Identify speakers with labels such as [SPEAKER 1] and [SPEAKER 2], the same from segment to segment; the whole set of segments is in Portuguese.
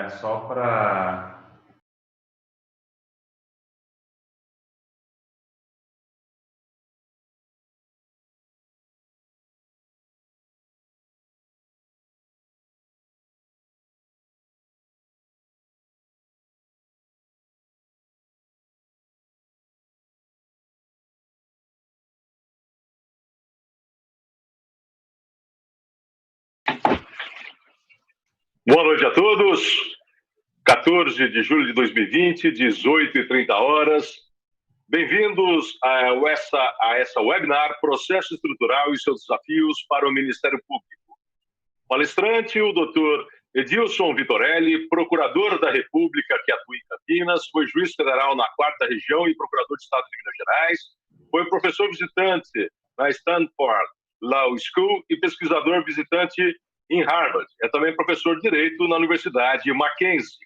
[SPEAKER 1] Só para...
[SPEAKER 2] Boa noite a todos. 14 de julho de 2020, 18h30. Bem-vindos a essa webinar Processo Estrutural e seus desafios para o Ministério Público. Palestrante, o Dr. Edilson Vitorelli, procurador da República que atua em Campinas, foi juiz federal na 4ª Região e procurador de Estado de Minas Gerais, foi professor visitante na Stanford Law School e pesquisador visitante em Harvard. É também professor de Direito na Universidade Mackenzie.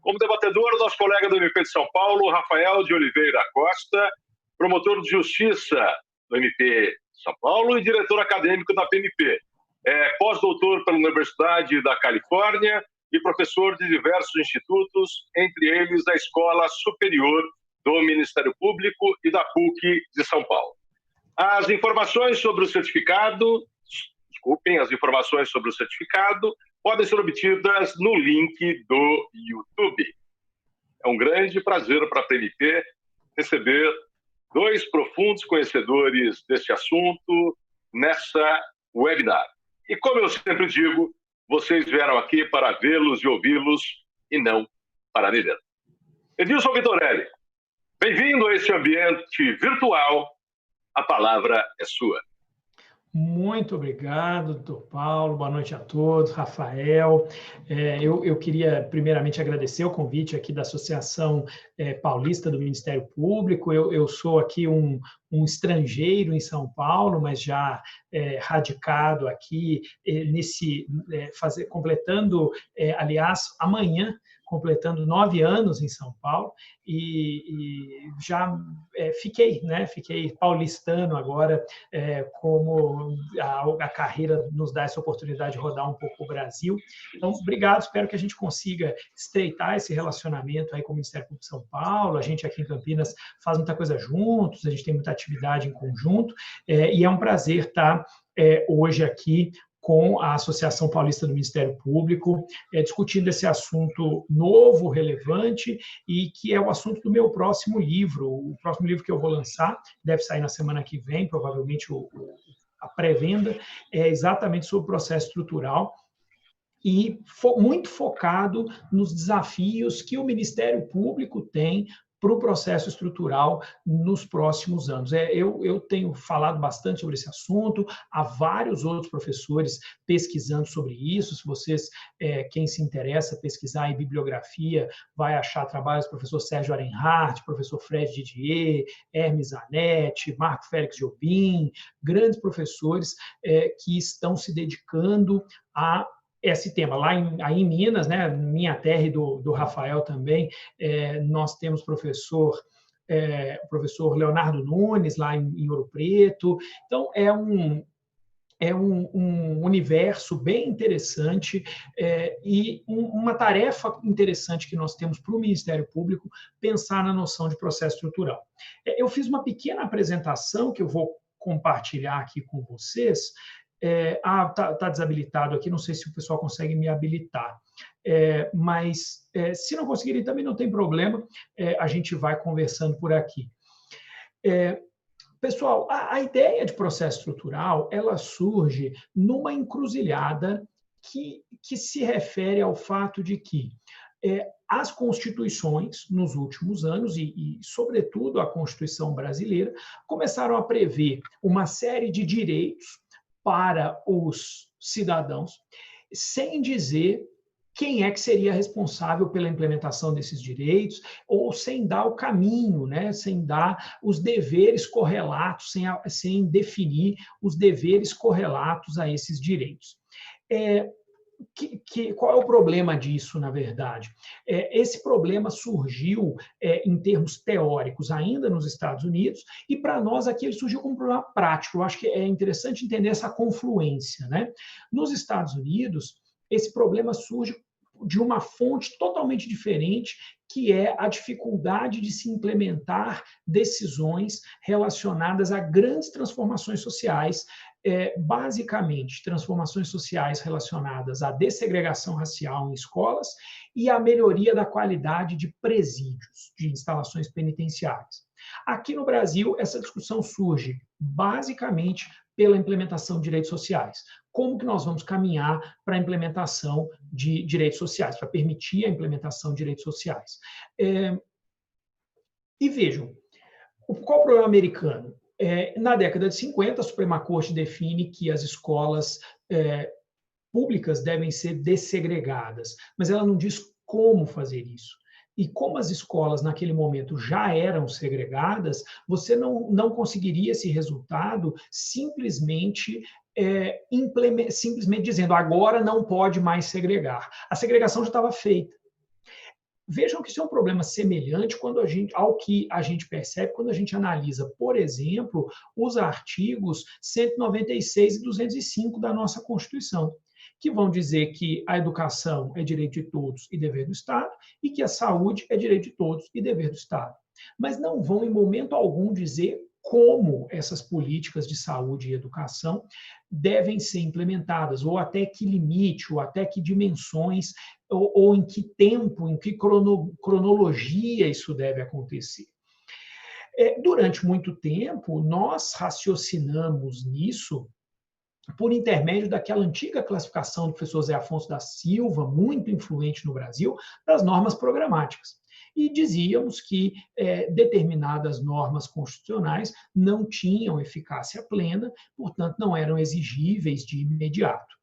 [SPEAKER 2] Como debatedor, nosso colega do MP de São Paulo, Rafael de Oliveira Costa, promotor de Justiça do MP de São Paulo e diretor acadêmico da PMP. É pós-doutor pela Universidade da Califórnia e professor de diversos institutos, entre eles a Escola Superior do Ministério Público e da PUC de São Paulo. As informações sobre o certificado podem ser obtidas no link do YouTube. É um grande prazer para a PMP receber dois profundos conhecedores deste assunto nessa webinar. E como eu sempre digo, vocês vieram aqui para vê-los e ouvi-los e não para me ver. Edilson Vitorelli, bem-vindo a esse ambiente virtual. A palavra é sua.
[SPEAKER 3] Muito obrigado, doutor Paulo. Boa noite a todos. Rafael, eu queria primeiramente agradecer o convite aqui da Associação Paulista do Ministério Público. Eu sou aqui um estrangeiro em São Paulo, mas já radicado aqui, completando, aliás, amanhã, completando 9 anos em São Paulo, e já fiquei paulistano agora, como a carreira nos dá essa oportunidade de rodar um pouco o Brasil. Então, obrigado, espero que a gente consiga estreitar esse relacionamento aí com o Ministério Público de São Paulo. A gente aqui em Campinas faz muita coisa juntos, a gente tem muita atividade em conjunto, e é um prazer estar hoje aqui com a Associação Paulista do Ministério Público, discutindo esse assunto novo, relevante, e que é o assunto do meu próximo livro. O próximo livro que eu vou lançar, deve sair na semana que vem, provavelmente a pré-venda, é exatamente sobre o processo estrutural, e muito focado nos desafios que o Ministério Público tem para o processo estrutural nos próximos anos. Eu tenho falado bastante sobre esse assunto, há vários outros professores pesquisando sobre isso. Se vocês, quem se interessa, pesquisar em bibliografia, vai achar trabalhos do professor Sérgio Arenhardt, professor Fred Didier, Hermes Zanetti, Marco Félix Jobim, grandes professores que estão se dedicando a esse tema. Lá em Minas, né, minha terra e do Rafael também, nós temos professor Leonardo Nunes, lá em Ouro Preto. Então, é um universo bem interessante, e uma tarefa interessante que nós temos para o Ministério Público pensar na noção de processo estrutural. Eu fiz uma pequena apresentação que eu vou compartilhar aqui com vocês. Tá desabilitado aqui, não sei se o pessoal consegue me habilitar, mas se não conseguirem também não tem problema, a gente vai conversando por aqui. Pessoal, a ideia de processo estrutural, ela surge numa encruzilhada que se refere ao fato de que as constituições, nos últimos anos, e sobretudo a Constituição brasileira, começaram a prever uma série de direitos para os cidadãos, sem dizer quem é que seria responsável pela implementação desses direitos, ou sem dar o caminho, né? Sem dar os deveres correlatos, sem definir os deveres correlatos a esses direitos. Qual é o problema disso, na verdade? Esse problema surgiu em termos teóricos ainda nos Estados Unidos, e para nós aqui ele surgiu como um problema prático. Eu acho que é interessante entender essa confluência, né? Nos Estados Unidos, esse problema surge de uma fonte totalmente diferente, que é a dificuldade de se implementar decisões relacionadas a grandes transformações sociais, basicamente transformações sociais relacionadas à dessegregação racial em escolas e à melhoria da qualidade de presídios, de instalações penitenciárias. Aqui no Brasil, essa discussão surge basicamente pela implementação de direitos sociais. Como que nós vamos caminhar para a implementação de direitos sociais, para permitir a implementação de direitos sociais? E vejam, qual o problema americano? Na década de 50, a Suprema Corte define que as escolas públicas devem ser dessegregadas, mas ela não diz como fazer isso. E como as escolas, naquele momento, já eram segregadas, você não conseguiria esse resultado simplesmente dizendo agora não pode mais segregar. A segregação já estava feita. Vejam que isso é um problema semelhante ao que a gente percebe quando a gente analisa, por exemplo, os artigos 196 e 205 da nossa Constituição, que vão dizer que a educação é direito de todos e dever do Estado, e que a saúde é direito de todos e dever do Estado. Mas não vão, em momento algum, dizer como essas políticas de saúde e educação devem ser implementadas, ou até que limite, ou até que dimensões, ou em que tempo, em que cronologia isso deve acontecer. Durante muito tempo, nós raciocinamos nisso por intermédio daquela antiga classificação do professor Zé Afonso da Silva, muito influente no Brasil, das normas programáticas. E dizíamos que determinadas normas constitucionais não tinham eficácia plena, portanto, não eram exigíveis de imediato.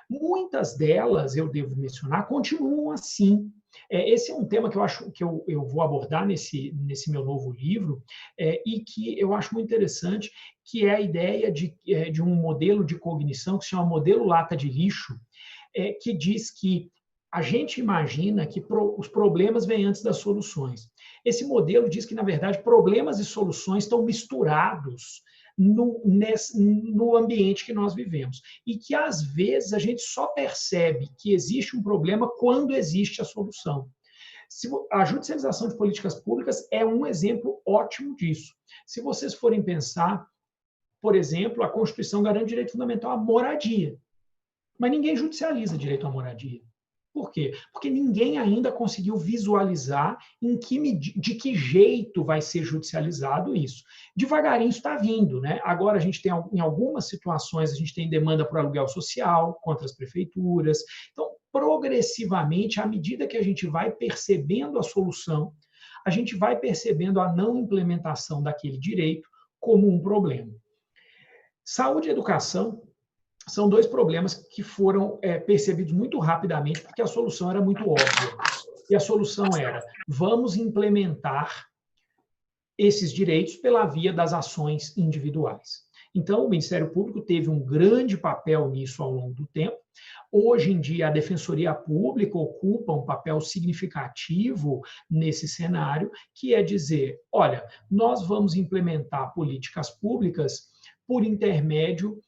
[SPEAKER 3] Muitas delas, eu devo mencionar, continuam assim. Esse é um tema que eu acho que eu vou abordar nesse meu novo livro, e que eu acho muito interessante, que é a ideia de um modelo de cognição que se chama modelo lata de lixo, que diz que a gente imagina que os problemas vêm antes das soluções. Esse modelo diz que, na verdade, problemas e soluções estão misturados no ambiente que nós vivemos. E que, às vezes, a gente só percebe que existe um problema quando existe a solução. A judicialização de políticas públicas é um exemplo ótimo disso. Se vocês forem pensar, por exemplo, a Constituição garante direito fundamental à moradia. Mas ninguém judicializa direito à moradia. Por quê? Porque ninguém ainda conseguiu visualizar de que jeito vai ser judicializado isso. Devagarinho está vindo, né? Agora a gente tem, em algumas situações, a gente tem demanda por aluguel social contra as prefeituras. Então, progressivamente, à medida que a gente vai percebendo a solução, a gente vai percebendo a não implementação daquele direito como um problema. Saúde e educação são dois problemas que foram percebidos muito rapidamente, porque a solução era muito óbvia. E a solução era: vamos implementar esses direitos pela via das ações individuais. Então, o Ministério Público teve um grande papel nisso ao longo do tempo. Hoje em dia, a Defensoria Pública ocupa um papel significativo nesse cenário, que é dizer, olha, nós vamos implementar políticas públicas por intermédio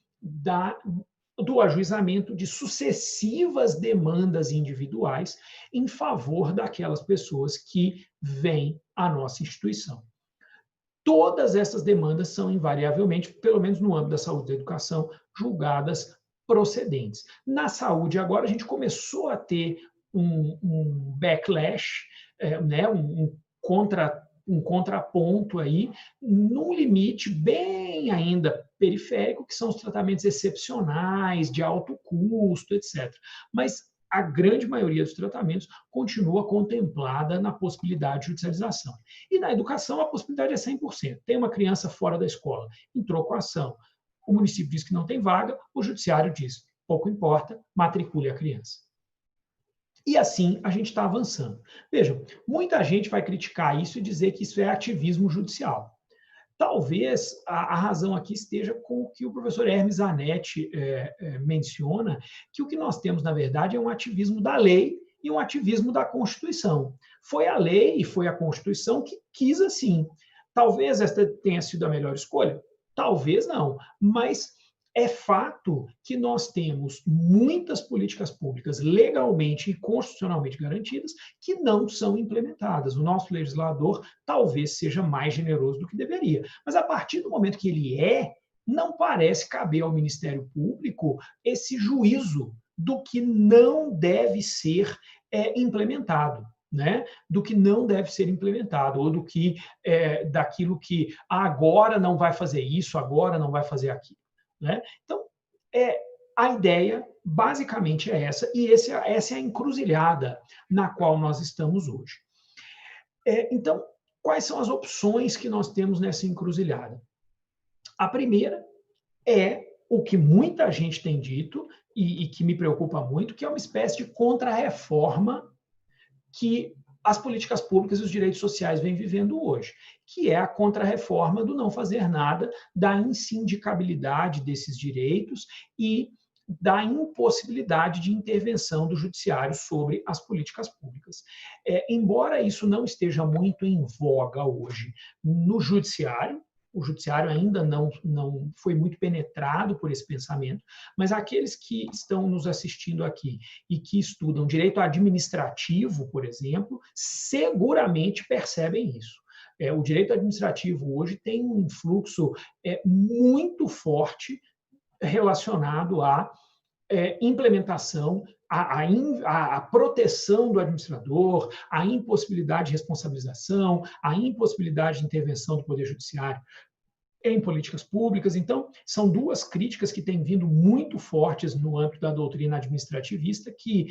[SPEAKER 3] do ajuizamento de sucessivas demandas individuais em favor daquelas pessoas que vêm à nossa instituição. Todas essas demandas são invariavelmente, pelo menos no âmbito da saúde e da educação, julgadas procedentes. Na saúde, agora, a gente começou a ter um backlash, né, um contraponto aí, num limite bem ainda periférico, que são os tratamentos excepcionais, de alto custo, etc. Mas a grande maioria dos tratamentos continua contemplada na possibilidade de judicialização. E na educação, a possibilidade é 100%. Tem uma criança fora da escola, entrou com a ação. O município diz que não tem vaga, o judiciário diz, pouco importa, matricule a criança. E assim a gente está avançando. Vejam, muita gente vai criticar isso e dizer que isso é ativismo judicial. Talvez a razão aqui esteja com o que o professor Hermes Zanetti menciona, que o que nós temos, na verdade, é um ativismo da lei e um ativismo da Constituição. Foi a lei e foi a Constituição que quis assim. Talvez esta tenha sido a melhor escolha? Talvez não. Mas É fato que nós temos muitas políticas públicas legalmente e constitucionalmente garantidas que não são implementadas. O nosso legislador talvez seja mais generoso do que deveria, mas a partir do momento que ele não parece caber ao Ministério Público esse juízo do que não deve ser implementado. Né, do que não deve ser implementado, ou do que daquilo que agora não vai fazer isso, agora não vai fazer aquilo. Né? Então, a ideia basicamente é essa, e essa é a encruzilhada na qual nós estamos hoje. Então, quais são as opções que nós temos nessa encruzilhada? A primeira é o que muita gente tem dito, e que me preocupa muito, que é uma espécie de contra-reforma que as políticas públicas e os direitos sociais vêm vivendo hoje, que é a contra-reforma do não fazer nada, da insindicabilidade desses direitos e da impossibilidade de intervenção do judiciário sobre as políticas públicas. Embora isso não esteja muito em voga hoje no judiciário, o judiciário ainda não foi muito penetrado por esse pensamento, mas aqueles que estão nos assistindo aqui e que estudam direito administrativo, por exemplo, seguramente percebem isso. O direito administrativo hoje tem um fluxo muito forte relacionado à implementação, a proteção do administrador, a impossibilidade de responsabilização, a impossibilidade de intervenção do Poder Judiciário em políticas públicas. Então, são duas críticas que têm vindo muito fortes no âmbito da doutrina administrativista, que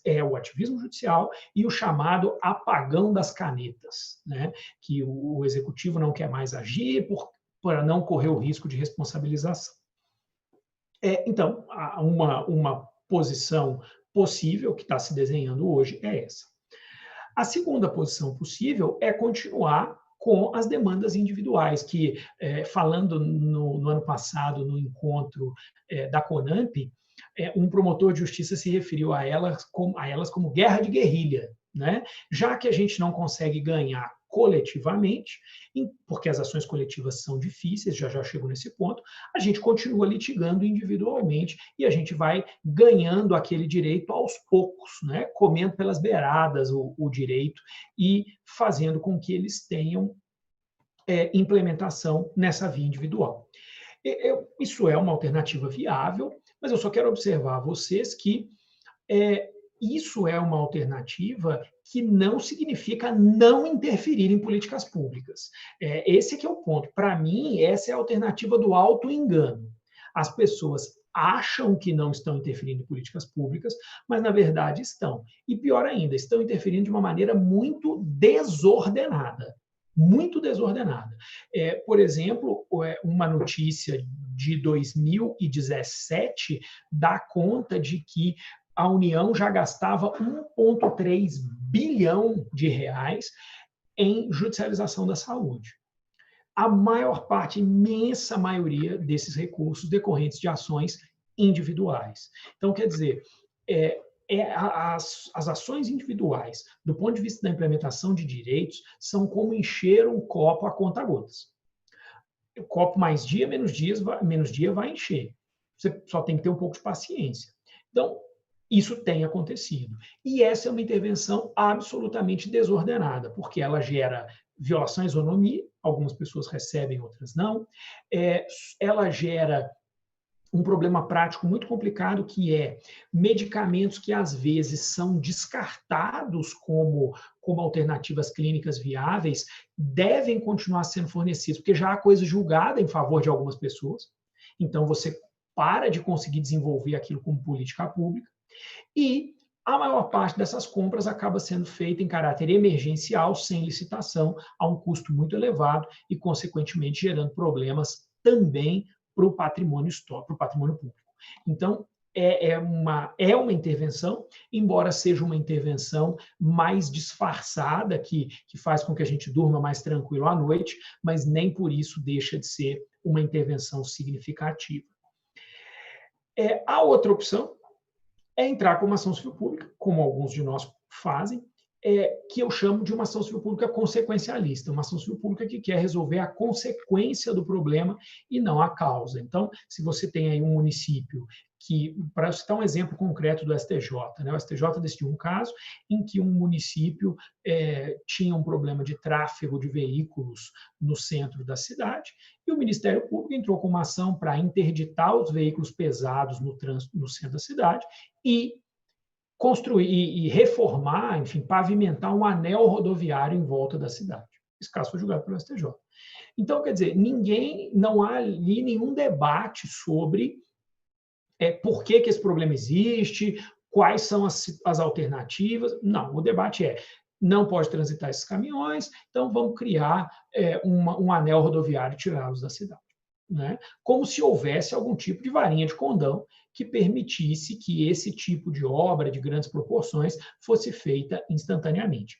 [SPEAKER 3] é o ativismo judicial e o chamado apagão das canetas, né? Que o executivo não quer mais agir para não correr o risco de responsabilização. Então, uma posição possível que está se desenhando hoje é essa. A segunda posição possível é continuar com as demandas individuais, que, falando no ano passado, no encontro da CONAMP, um promotor de justiça se referiu a elas como guerra de guerrilha, né? Já que a gente não consegue ganhar coletivamente, porque as ações coletivas são difíceis, já chego nesse ponto, a gente continua litigando individualmente e a gente vai ganhando aquele direito aos poucos, né? Comendo pelas beiradas o direito e fazendo com que eles tenham implementação nessa via individual. Isso é uma alternativa viável, mas eu só quero observar a vocês que isso é uma alternativa que não significa não interferir em políticas públicas. Esse que é o ponto. Para mim, essa é a alternativa do auto-engano. As pessoas acham que não estão interferindo em políticas públicas, mas, na verdade, estão. E, pior ainda, estão interferindo de uma maneira muito desordenada. Muito desordenada. Por exemplo, uma notícia de 2017 dá conta de que a União já gastava 1,3 bilhão de reais em judicialização da saúde. A maior parte, imensa maioria desses recursos decorrentes de ações individuais. Então, quer dizer, as ações individuais, do ponto de vista da implementação de direitos, são como encher um copo a conta-gotas. O copo mais dia, menos dia vai encher. Você só tem que ter um pouco de paciência. Então, isso tem acontecido. E essa é uma intervenção absolutamente desordenada, porque ela gera violação à isonomia, algumas pessoas recebem, outras não. Ela gera um problema prático muito complicado, que é medicamentos que, às vezes, são descartados como alternativas clínicas viáveis, devem continuar sendo fornecidos, porque já há coisa julgada em favor de algumas pessoas. Então, você para de conseguir desenvolver aquilo como política pública. E a maior parte dessas compras acaba sendo feita em caráter emergencial, sem licitação, a um custo muito elevado e, consequentemente, gerando problemas também para o patrimônio histórico, para o patrimônio público. Então, é uma intervenção, embora seja uma intervenção mais disfarçada, que faz com que a gente durma mais tranquilo à noite, mas nem por isso deixa de ser uma intervenção significativa. A outra opção é entrar com uma ação civil pública, como alguns de nós fazem, que eu chamo de uma ação civil pública consequencialista, uma ação civil pública que quer resolver a consequência do problema e não a causa. Então, se você tem aí um município que, para citar um exemplo concreto do STJ, né, o STJ decidiu um caso em que um município tinha um problema de tráfego de veículos no centro da cidade e o Ministério Público entrou com uma ação para interditar os veículos pesados no trânsito no centro da cidade e construir e reformar, enfim, pavimentar um anel rodoviário em volta da cidade. Esse caso foi julgado pelo STJ. Então, quer dizer, não há ali nenhum debate sobre por que esse problema existe, quais são as alternativas. Não, o debate não pode transitar esses caminhões, então vamos criar um anel rodoviário e tirá-los da cidade. Né? Como se houvesse algum tipo de varinha de condão que permitisse que esse tipo de obra de grandes proporções fosse feita instantaneamente.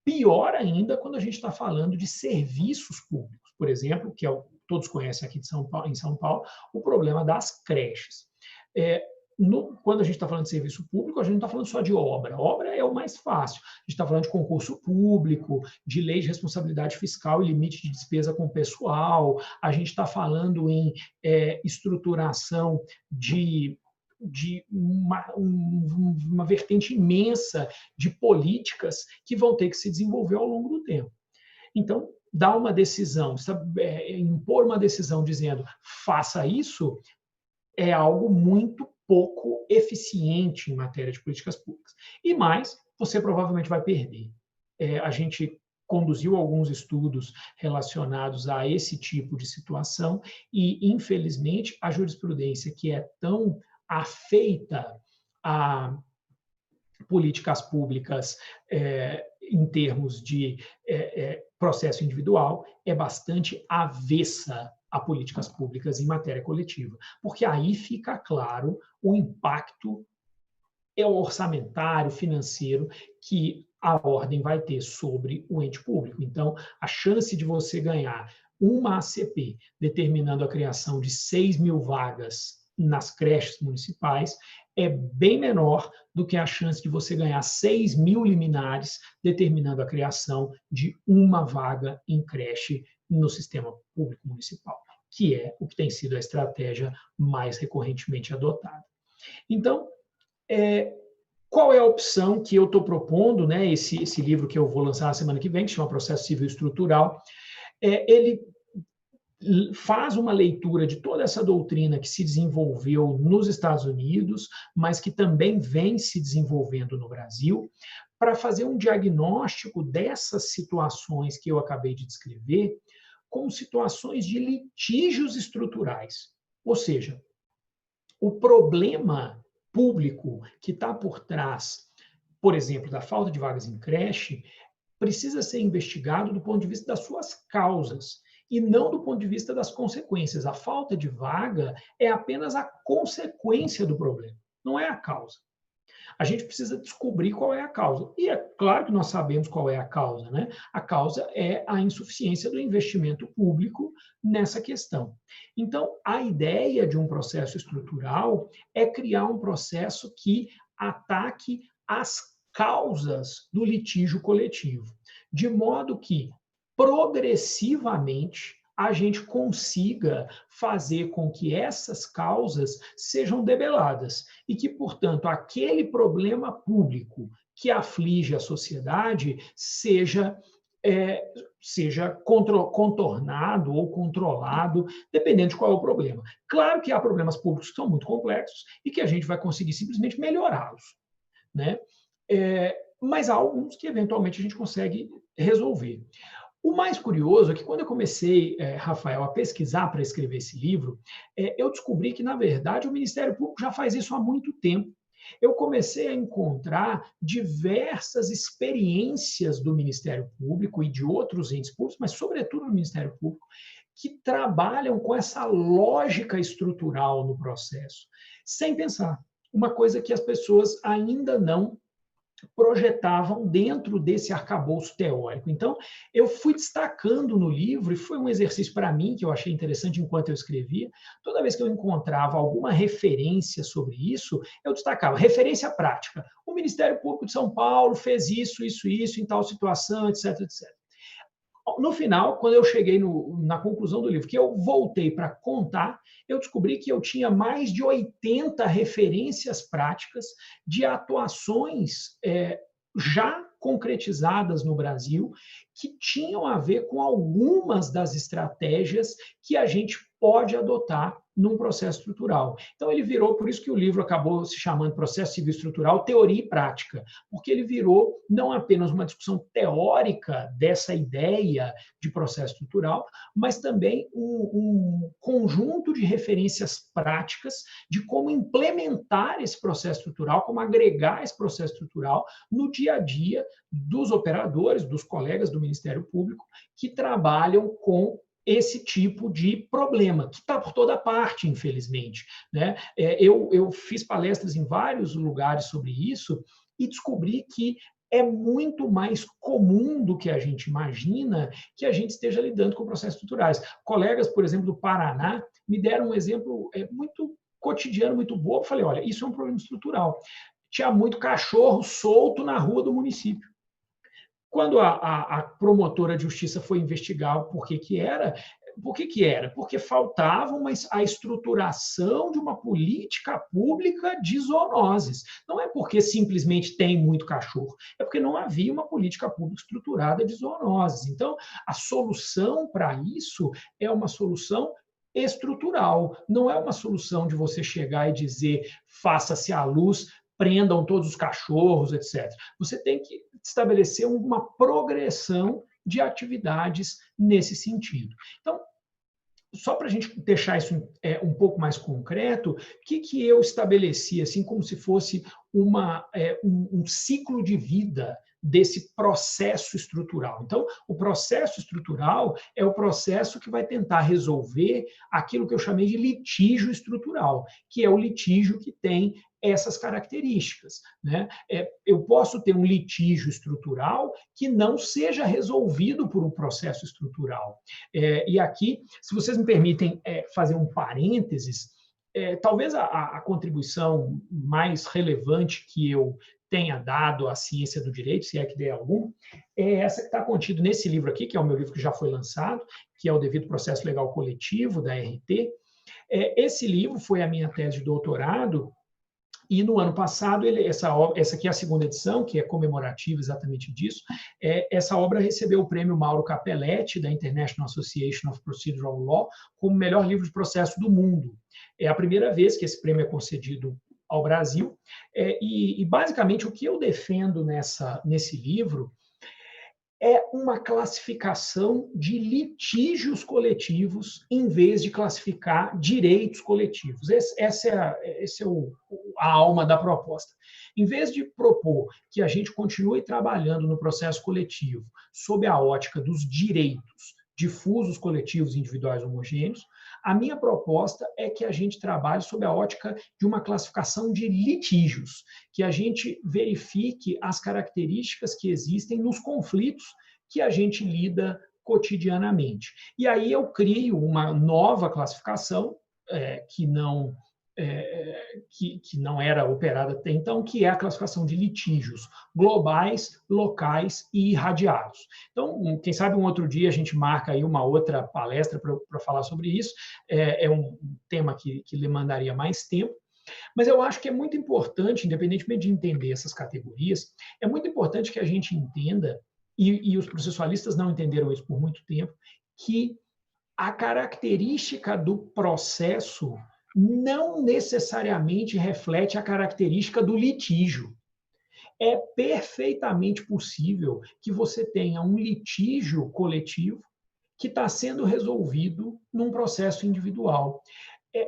[SPEAKER 3] Pior ainda quando a gente está falando de serviços públicos, por exemplo, que todos conhecem aqui em São Paulo, o problema das creches. Quando a gente está falando de serviço público, a gente não está falando só de obra. Obra é o mais fácil. A gente está falando de concurso público, de lei de responsabilidade fiscal e limite de despesa com pessoal. A gente está falando em estruturação de uma vertente imensa de políticas que vão ter que se desenvolver ao longo do tempo. Então, dar uma decisão, impor uma decisão dizendo faça isso, é algo muito pouco eficiente em matéria de políticas públicas. E mais, você provavelmente vai perder. A gente conduziu alguns estudos relacionados a esse tipo de situação e, infelizmente, a jurisprudência que é tão afeita a políticas públicas em termos de processo individual é bastante avessa a políticas públicas em matéria coletiva, porque aí fica claro o impacto orçamentário, financeiro que a ordem vai ter sobre o ente público. Então, a chance de você ganhar uma ACP determinando a criação de 6.000 vagas nas creches municipais é bem menor do que a chance de você ganhar 6.000 liminares determinando a criação de uma vaga em creche no sistema público municipal, que é o que tem sido a estratégia mais recorrentemente adotada. Então, qual é a opção que eu estou propondo, né? Esse livro que eu vou lançar na semana que vem, que se chama Processo Civil Estrutural, ele faz uma leitura de toda essa doutrina que se desenvolveu nos Estados Unidos, mas que também vem se desenvolvendo no Brasil, para fazer um diagnóstico dessas situações que eu acabei de descrever como situações de litígios estruturais. Ou seja, o problema público que está por trás, por exemplo, da falta de vagas em creche, precisa ser investigado do ponto de vista das suas causas e não do ponto de vista das consequências. A falta de vaga é apenas a consequência do problema, não é a causa. A gente precisa descobrir qual é a causa. E é claro que nós sabemos qual é a causa, né? A causa é a insuficiência do investimento público nessa questão. Então, a ideia de um processo estrutural é criar um processo que ataque as causas do litígio coletivo, de modo que, progressivamente, a gente consiga fazer com que essas causas sejam debeladas e que, portanto, aquele problema público que aflige a sociedade seja contornado ou controlado, dependendo de qual é o problema. Claro que há problemas públicos que são muito complexos e que a gente vai conseguir simplesmente melhorá-los, né? Mas há alguns que, eventualmente, a gente consegue resolver. O mais curioso é que, quando eu comecei, Rafael, a pesquisar para escrever esse livro, eu descobri que, na verdade, o Ministério Público já faz isso há muito tempo. Eu comecei a encontrar diversas experiências do Ministério Público e de outros entes públicos, mas, sobretudo, do Ministério Público, que trabalham com essa lógica estrutural no processo, sem pensar. Uma coisa que as pessoas ainda não projetavam dentro desse arcabouço teórico. Então, eu fui destacando no livro, e foi um exercício para mim que eu achei interessante enquanto eu escrevia. Toda vez que eu encontrava alguma referência sobre isso, eu destacava referência prática. O Ministério Público de São Paulo fez isso, isso, isso, em tal situação, etc, etc. No final, quando eu cheguei na conclusão do livro, que eu voltei para contar, eu descobri que eu tinha mais de 80 referências práticas de atuações já concretizadas no Brasil, que tinham a ver com algumas das estratégias que a gente pode adotar num processo estrutural. Então, ele virou, por isso que o livro acabou se chamando Processo Civil Estrutural, Teoria e Prática, porque ele virou não apenas uma discussão teórica dessa ideia de processo estrutural, mas também um conjunto de referências práticas de como implementar esse processo estrutural, como agregar esse processo estrutural no dia a dia dos operadores, dos colegas do Ministério Público que trabalham com esse tipo de problema, que está por toda parte, infelizmente. Né? Eu fiz palestras em vários lugares sobre isso e descobri que é muito mais comum do que a gente imagina que a gente esteja lidando com processos estruturais. Colegas, por exemplo, do Paraná, me deram um exemplo muito cotidiano, muito bobo. Eu falei, olha, isso é um problema estrutural. Tinha muito cachorro solto na rua do município. Quando a promotora de justiça foi investigar por que era, porque faltava a estruturação de uma política pública de zoonoses. Não é porque simplesmente tem muito cachorro, é porque não havia uma política pública estruturada de zoonoses. Então, a solução para isso é uma solução estrutural, não é uma solução de você chegar e dizer faça-se à luz, prendam todos os cachorros, etc. Você tem que estabelecer uma progressão de atividades nesse sentido. Então, só para a gente deixar isso um pouco mais concreto, o que eu estabeleci, assim como se fosse um ciclo de vida desse processo estrutural. Então, o processo estrutural é o processo que vai tentar resolver aquilo que eu chamei de litígio estrutural, que é o litígio que tem essas características. Né? Eu posso ter um litígio estrutural que não seja resolvido por um processo estrutural. E aqui, se vocês me permitem fazer um parênteses, talvez a contribuição mais relevante que eu tenha dado à ciência do direito, se é que dê algum, é essa que está contida nesse livro aqui, que é o meu livro que já foi lançado, que é o Devido Processo Legal Coletivo, da RT. Esse livro foi a minha tese de doutorado, e no ano passado, essa aqui é a segunda edição, que é comemorativa exatamente disso. Essa obra recebeu o prêmio Mauro Capelletti, da International Association of Procedural Law, como melhor livro de processo do mundo. É a primeira vez que esse prêmio é concedido ao Brasil. E basicamente, o que eu defendo nesse livro é uma classificação de litígios coletivos em vez de classificar direitos coletivos. Essa é a alma da proposta. Em vez de propor que a gente continue trabalhando no processo coletivo sob a ótica dos direitos difusos, coletivos e individuais homogêneos, a minha proposta é que a gente trabalhe sob a ótica de uma classificação de litígios, que a gente verifique as características que existem nos conflitos que a gente lida cotidianamente. E aí eu crio uma nova classificação que não era operada até então, que é a classificação de litígios globais, locais e irradiados. Então, quem sabe um outro dia a gente marca aí uma outra palestra para falar sobre isso. É um tema que demandaria mais tempo. Mas eu acho que é muito importante, independentemente de entender essas categorias, é muito importante que a gente entenda, e os processualistas não entenderam isso por muito tempo, que a característica do processo não necessariamente reflete a característica do litígio. É perfeitamente possível que você tenha um litígio coletivo que está sendo resolvido num processo individual.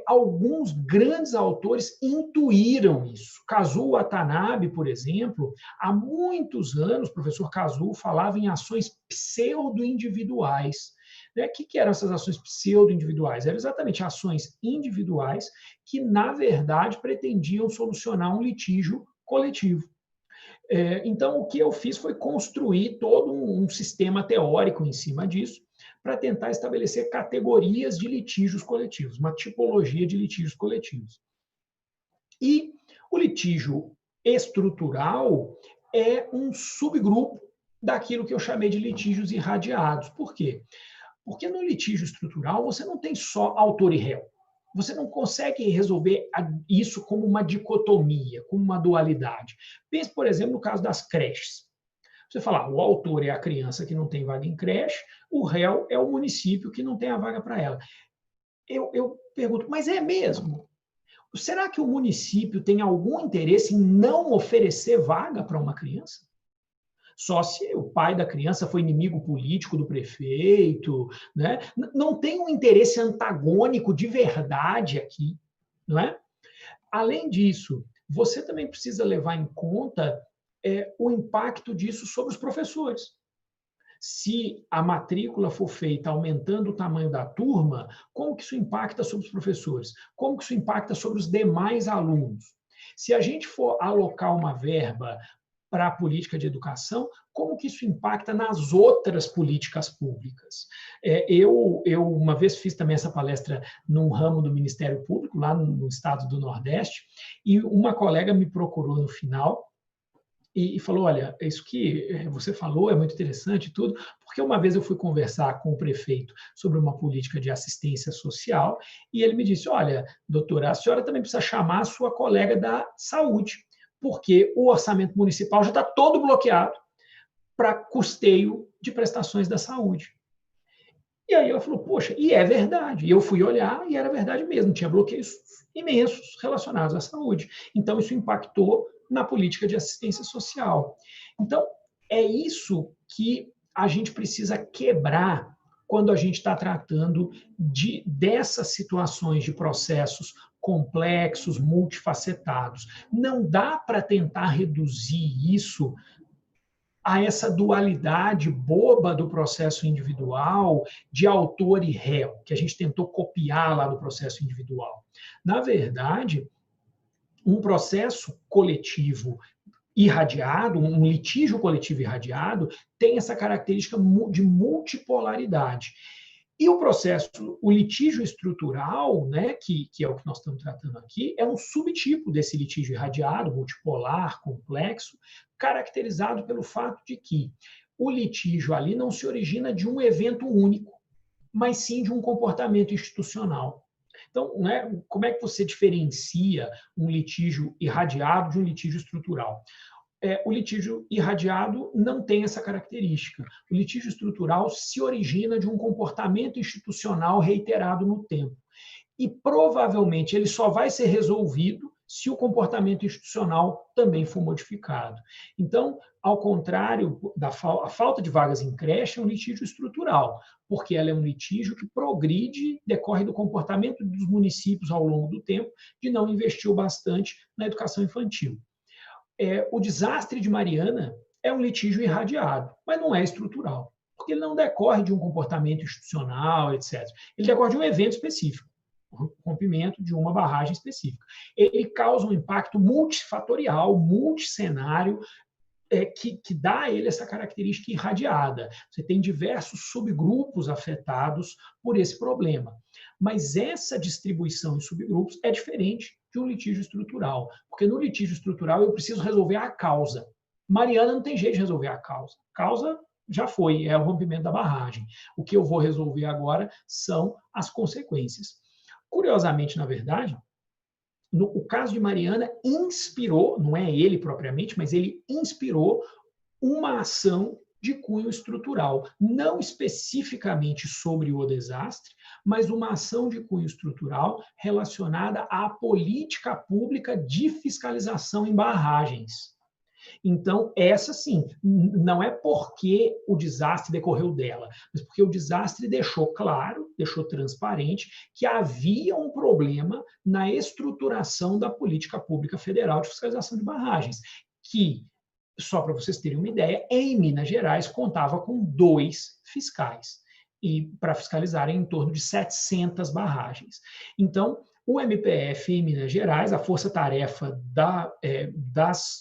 [SPEAKER 3] Alguns grandes autores intuíram isso. Kazuo Watanabe, por exemplo, há muitos anos, o professor Kazuo falava em ações pseudo-individuais. O que eram essas ações pseudo-individuais? Eram exatamente ações individuais que, na verdade, pretendiam solucionar um litígio coletivo. Então, o que eu fiz foi construir todo um sistema teórico em cima disso, para tentar estabelecer categorias de litígios coletivos, uma tipologia de litígios coletivos. E o litígio estrutural é um subgrupo daquilo que eu chamei de litígios irradiados. Por quê? Porque no litígio estrutural você não tem só autor e réu. Você não consegue resolver isso como uma dicotomia, como uma dualidade. Pense, por exemplo, no caso das creches. Você fala, o autor é a criança que não tem vaga em creche, o réu é o município que não tem a vaga para ela. Eu pergunto, mas é mesmo? Será que o município tem algum interesse em não oferecer vaga para uma criança? Só se o pai da criança foi inimigo político do prefeito, né? Não tem um interesse antagônico de verdade aqui, não é? Além disso, você também precisa levar em conta o impacto disso sobre os professores. Se a matrícula for feita aumentando o tamanho da turma, como que isso impacta sobre os professores? Como que isso impacta sobre os demais alunos? Se a gente for alocar uma verba para a política de educação, como que isso impacta nas outras políticas públicas? Eu uma vez fiz também essa palestra num ramo do Ministério Público, lá no estado do Nordeste, e uma colega me procurou no final e falou, olha, isso que você falou é muito interessante e tudo, porque uma vez eu fui conversar com o prefeito sobre uma política de assistência social e ele me disse, olha, doutora, a senhora também precisa chamar a sua colega da saúde, porque o orçamento municipal já está todo bloqueado para custeio de prestações da saúde. E aí ela falou, poxa, e é verdade. E eu fui olhar e era verdade mesmo, tinha bloqueios imensos relacionados à saúde. Então, isso impactou na política de assistência social. Então, é isso que a gente precisa quebrar quando a gente está tratando dessas situações de processos complexos, multifacetados. Não dá para tentar reduzir isso a essa dualidade boba do processo individual de autor e réu, que a gente tentou copiar lá do processo individual. Na verdade, um processo coletivo irradiado, um litígio coletivo irradiado, tem essa característica de multipolaridade. E o processo, o litígio estrutural, né, que é o que nós estamos tratando aqui, é um subtipo desse litígio irradiado, multipolar, complexo, caracterizado pelo fato de que o litígio ali não se origina de um evento único, mas sim de um comportamento institucional. Então, né, como é que você diferencia um litígio irradiado de um litígio estrutural? O litígio irradiado não tem essa característica. O litígio estrutural se origina de um comportamento institucional reiterado no tempo. E provavelmente ele só vai ser resolvido se o comportamento institucional também for modificado. Então, ao contrário da falta de vagas em creche, é um litígio estrutural, porque ela é um litígio que progride, decorre do comportamento dos municípios ao longo do tempo, de não investir bastante na educação infantil. O desastre de Mariana é um litígio irradiado, mas não é estrutural, porque ele não decorre de um comportamento institucional, etc. Ele decorre de um evento específico, o rompimento de uma barragem específica. Ele causa um impacto multifatorial, multiscenário, que dá a ele essa característica irradiada. Você tem diversos subgrupos afetados por esse problema. Mas essa distribuição em subgrupos é diferente de um litígio estrutural, porque no litígio estrutural eu preciso resolver a causa. Mariana não tem jeito de resolver a causa. A causa já foi, é o rompimento da barragem. O que eu vou resolver agora são as consequências. Curiosamente, na verdade, o caso de Mariana inspirou, não é ele propriamente, mas ele inspirou uma ação de cunho estrutural, não especificamente sobre o desastre, mas uma ação de cunho estrutural relacionada à política pública de fiscalização em barragens. Então, essa sim, não é porque o desastre decorreu dela, mas porque o desastre deixou claro, deixou transparente que havia um problema na estruturação da política pública federal de fiscalização de barragens, que, só para vocês terem uma ideia, em Minas Gerais contava com 2 fiscais, e para fiscalizarem em torno de 700 barragens. Então, O MPF em Minas Gerais, a força-tarefa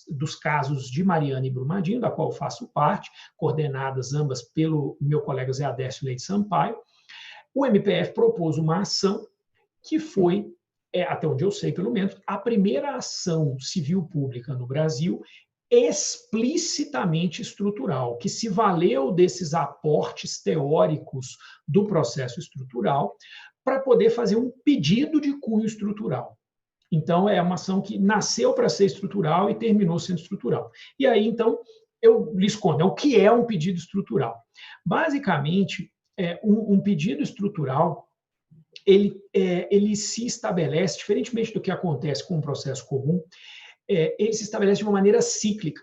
[SPEAKER 3] dos casos de Mariana e Brumadinho, da qual eu faço parte, coordenadas ambas pelo meu colega Zé Adércio Leite Sampaio, o MPF propôs uma ação que foi, até onde eu sei pelo menos, a primeira ação civil pública no Brasil explicitamente estrutural, que se valeu desses aportes teóricos do processo estrutural para poder fazer um pedido de cunho estrutural. Então, é uma ação que nasceu para ser estrutural e terminou sendo estrutural. E aí, então, eu lhes conto, o que é um pedido estrutural? Basicamente, um pedido estrutural, ele se estabelece, diferentemente do que acontece com um processo comum, ele se estabelece de uma maneira cíclica.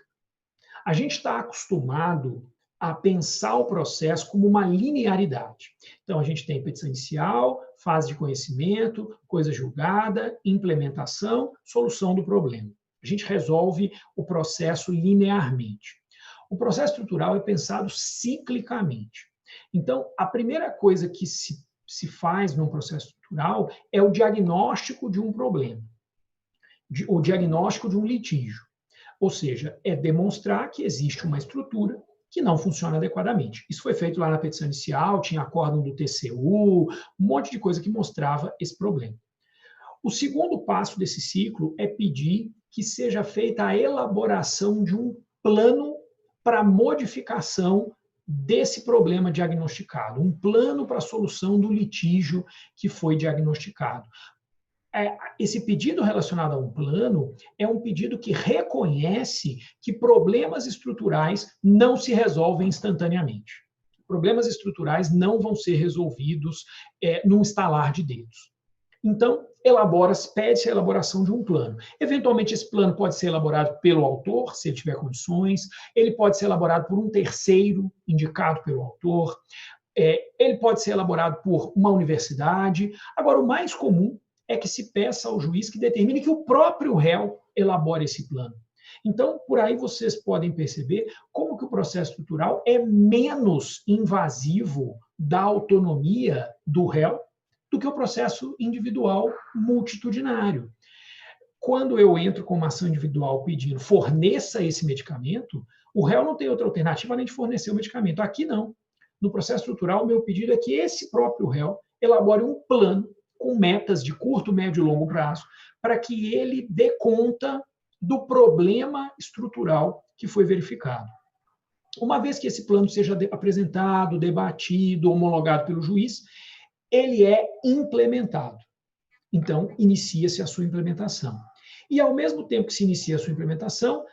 [SPEAKER 3] A gente está acostumado a pensar o processo como uma linearidade. Então, a gente tem petição inicial, fase de conhecimento, coisa julgada, implementação, solução do problema. A gente resolve o processo linearmente. O processo estrutural é pensado ciclicamente. Então, a primeira coisa que se faz num processo estrutural é o diagnóstico de um problema, o diagnóstico de um litígio. Ou seja, é demonstrar que existe uma estrutura que não funciona adequadamente. Isso foi feito lá na petição inicial, tinha acórdão do TCU, um monte de coisa que mostrava esse problema. O segundo passo desse ciclo é pedir que seja feita a elaboração de um plano para modificação desse problema diagnosticado, um plano para a solução do litígio que foi diagnosticado. Esse pedido relacionado a um plano é um pedido que reconhece que problemas estruturais não se resolvem instantaneamente. Problemas estruturais não vão ser resolvidos num estalar de dedos. Então, pede-se a elaboração de um plano. Eventualmente, esse plano pode ser elaborado pelo autor, se ele tiver condições, ele pode ser elaborado por um terceiro indicado pelo autor, ele pode ser elaborado por uma universidade. Agora, o mais comum é que se peça ao juiz que determine que o próprio réu elabore esse plano. Então, por aí vocês podem perceber como que o processo estrutural é menos invasivo da autonomia do réu do que o processo individual multitudinário. Quando eu entro com uma ação individual pedindo forneça esse medicamento, o réu não tem outra alternativa além de fornecer o medicamento. Aqui não. No processo estrutural, o meu pedido é que esse próprio réu elabore um plano com metas de curto, médio e longo prazo, para que ele dê conta do problema estrutural que foi verificado. Uma vez que esse plano seja apresentado, debatido, homologado pelo juiz, ele é implementado. Então, inicia-se a sua implementação. E, ao mesmo tempo que se inicia a sua implementação,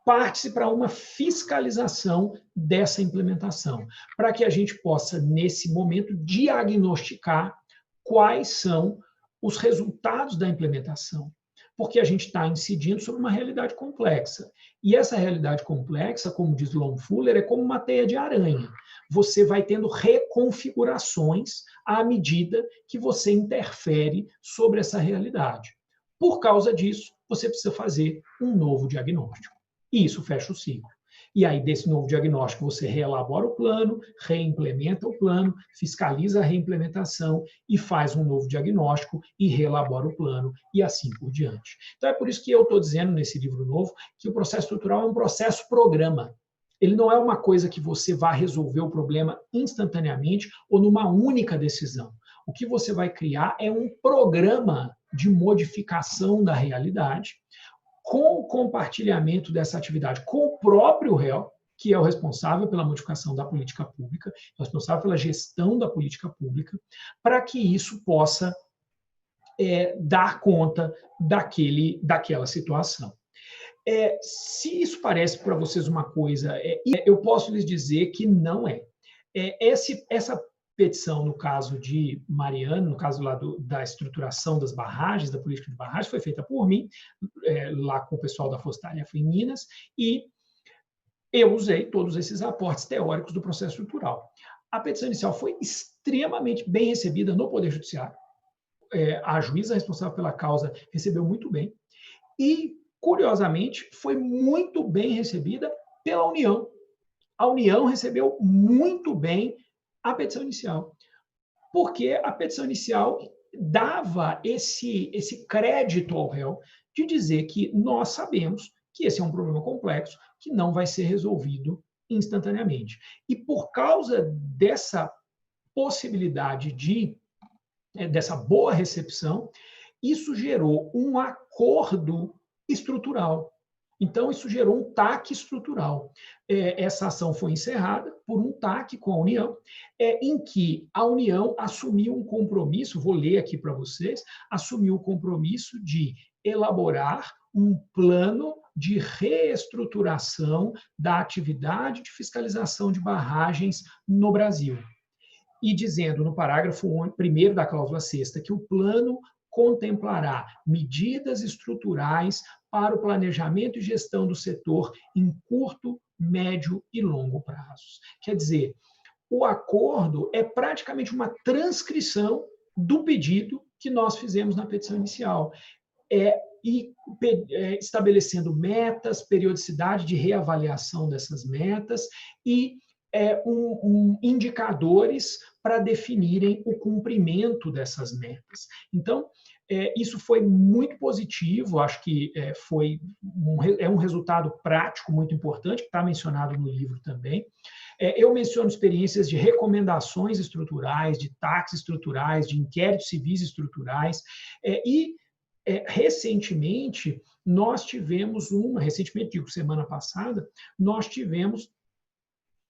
[SPEAKER 3] parte-se para uma fiscalização dessa implementação, para que a gente possa, nesse momento, diagnosticar quais são os resultados da implementação, porque a gente está incidindo sobre uma realidade complexa. E essa realidade complexa, como diz Longfellow, é como uma teia de aranha. Você vai tendo reconfigurações à medida que você interfere sobre essa realidade. Por causa disso, você precisa fazer um novo diagnóstico. E isso fecha o ciclo. E aí, desse novo diagnóstico, você reelabora o plano, reimplementa o plano, fiscaliza a reimplementação e faz um novo diagnóstico e reelabora o plano e assim por diante. Então, é por isso que eu estou dizendo nesse livro novo que o processo estrutural é um processo programa. Ele não é uma coisa que você vai resolver o problema instantaneamente ou numa única decisão. O que você vai criar é um programa de modificação da realidade, com o compartilhamento dessa atividade com o próprio réu, que é o responsável pela modificação da política pública, é o responsável pela gestão da política pública, para que isso possa dar conta daquela situação. Se isso parece para vocês uma coisa, eu posso lhes dizer que não é. Essa petição, no caso de Mariana, no caso lá da estruturação das barragens, da política de barragens, foi feita por mim, lá com o pessoal da Força Tarefa em Minas, e eu usei todos esses aportes teóricos do processo estrutural. A petição inicial foi extremamente bem recebida no Poder Judiciário. A juíza responsável pela causa recebeu muito bem. E, curiosamente, foi muito bem recebida pela União. A União recebeu muito bem a petição inicial, porque a petição inicial dava esse crédito ao réu de dizer que nós sabemos que esse é um problema complexo, que não vai ser resolvido instantaneamente. E por causa dessa possibilidade dessa boa recepção, isso gerou um acordo estrutural. Então, isso gerou um TAC estrutural. Essa ação foi encerrada por um TAC com a União, em que a União assumiu um compromisso, vou ler aqui para vocês, assumiu o compromisso de elaborar um plano de reestruturação da atividade de fiscalização de barragens no Brasil. E dizendo no parágrafo 1º da cláusula 6ª que o plano contemplará medidas estruturais para o planejamento e gestão do setor em curto, médio e longo prazos. Quer dizer, o acordo é praticamente uma transcrição do pedido que nós fizemos na petição inicial, estabelecendo metas, periodicidade de reavaliação dessas metas e indicadores para definirem o cumprimento dessas metas. Então, isso foi muito positivo, acho que foi um resultado prático muito importante, que está mencionado no livro também. Eu menciono experiências de recomendações estruturais, de TACs estruturais, de inquéritos civis estruturais, recentemente, semana passada, nós tivemos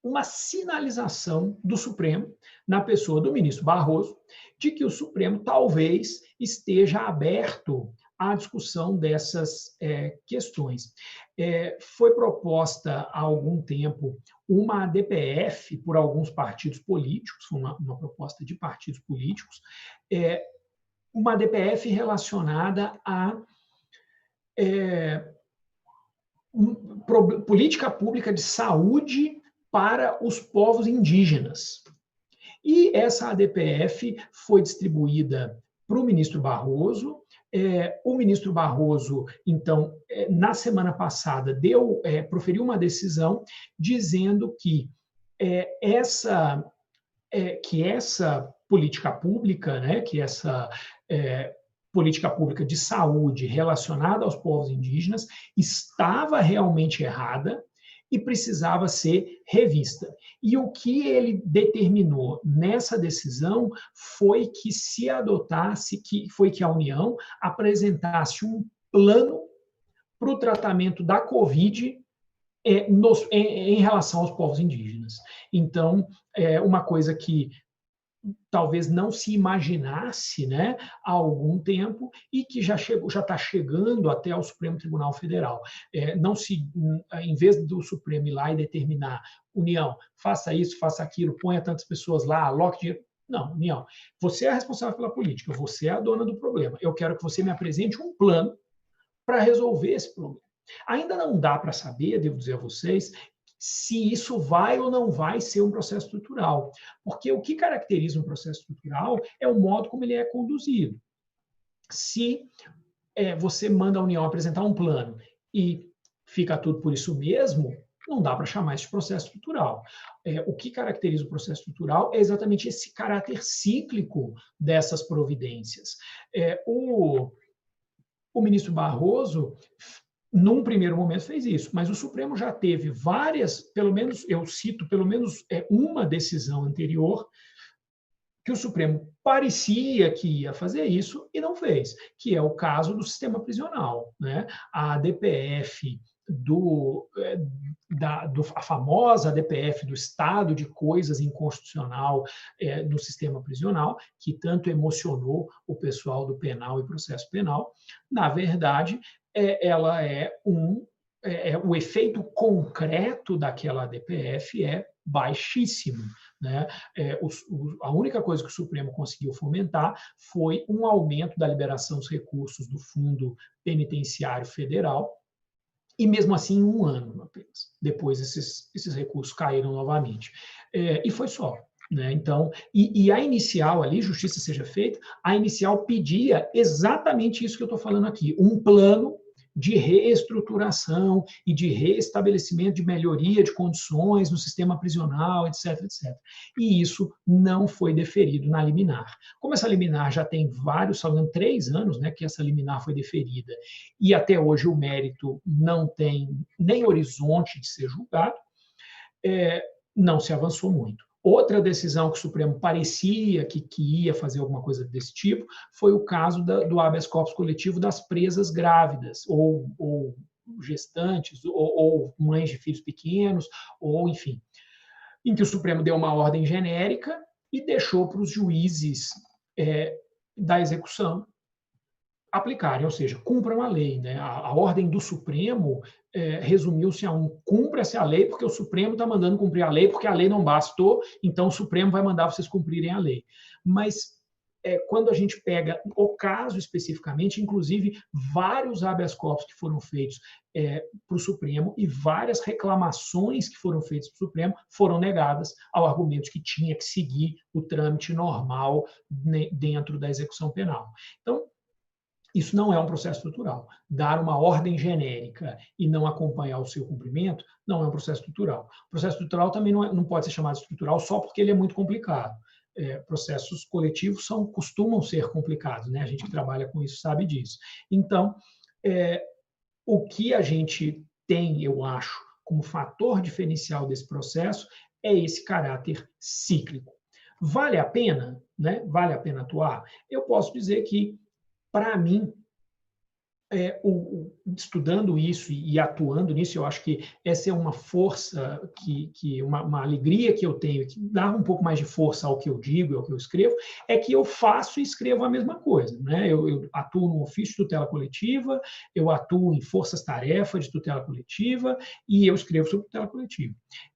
[SPEAKER 3] uma sinalização do Supremo, na pessoa do ministro Barroso, de que o Supremo talvez esteja aberto à discussão dessas questões. Foi proposta há algum tempo uma ADPF por alguns partidos políticos, foi uma proposta de partidos políticos, uma ADPF relacionada a política pública de saúde para os povos indígenas. E essa ADPF foi distribuída para o ministro Barroso. O ministro Barroso, então, na semana passada, proferiu uma decisão dizendo que essa política pública, né, que essa política pública de saúde relacionada aos povos indígenas estava realmente errada e precisava ser revista. E o que ele determinou nessa decisão foi que que a União apresentasse um plano para o tratamento da Covid em relação aos povos indígenas. Então, uma coisa que talvez não se imaginasse, né, há algum tempo e que já está chegando até ao Supremo Tribunal Federal. Em vez do Supremo ir lá e determinar, União, faça isso, faça aquilo, ponha tantas pessoas lá, aloque dinheiro. Não, União, você é a responsável pela política, você é a dona do problema. Eu quero que você me apresente um plano para resolver esse problema. Ainda não dá para saber, devo dizer a vocês, se isso vai ou não vai ser um processo estrutural. Porque o que caracteriza um processo estrutural é o modo como ele é conduzido. Se você manda a União apresentar um plano e fica tudo por isso mesmo, não dá para chamar isso de processo estrutural. O que caracteriza o processo estrutural é exatamente esse caráter cíclico dessas providências. O ministro Barroso, num primeiro momento, fez isso, mas o Supremo já teve várias, pelo menos, eu cito pelo menos uma decisão anterior, que o Supremo parecia que ia fazer isso e não fez, que é o caso do sistema prisional, né? A ADPF a famosa ADPF do estado de coisas inconstitucional no sistema prisional, que tanto emocionou o pessoal do penal e processo penal, na verdade, ela o efeito concreto daquela ADPF é baixíssimo, né? A única coisa que o Supremo conseguiu fomentar foi um aumento da liberação dos recursos do Fundo Penitenciário Federal, e mesmo assim em um ano apenas. Depois esses recursos caíram novamente. E foi só. Né? Então, a inicial ali, justiça seja feita, a inicial pedia exatamente isso que eu estou falando aqui, um plano de reestruturação e de reestabelecimento de melhoria de condições no sistema prisional, etc, etc. E isso não foi deferido na liminar. Como essa liminar já tem vários, salvo 3 anos, né, que essa liminar foi deferida, e até hoje o mérito não tem nem horizonte de ser julgado, não se avançou muito. Outra decisão que o Supremo parecia que ia fazer alguma coisa desse tipo foi o caso do habeas corpus coletivo das presas grávidas, ou gestantes, ou mães de filhos pequenos, ou enfim, em que o Supremo deu uma ordem genérica e deixou para os juízes da execução aplicarem, ou seja, cumpram a lei. Né? A ordem do Supremo resumiu-se a cumpra-se a lei porque o Supremo está mandando cumprir a lei porque a lei não bastou, então o Supremo vai mandar vocês cumprirem a lei. Mas quando a gente pega o caso especificamente, inclusive vários habeas corpus que foram feitos para o Supremo e várias reclamações que foram feitas para o Supremo foram negadas ao argumento de que tinha que seguir o trâmite normal dentro da execução penal. Então, isso não é um processo estrutural. Dar uma ordem genérica e não acompanhar o seu cumprimento não é um processo estrutural. O processo estrutural também não pode ser chamado estrutural só porque ele é muito complicado. Processos coletivos costumam ser complicados, né? A gente que trabalha com isso sabe disso. Então, o que a gente tem, eu acho, como fator diferencial desse processo é esse caráter cíclico. Vale a pena, né? Vale a pena atuar? Eu posso dizer que, para mim, estudando isso e atuando nisso, eu acho que essa é uma força, uma alegria que eu tenho, que dá um pouco mais de força ao que eu digo, ao que eu escrevo, é que eu faço e escrevo a mesma coisa. Né? Eu atuo no ofício de tutela coletiva, eu atuo em forças-tarefa de tutela coletiva e eu escrevo sobre tutela coletiva.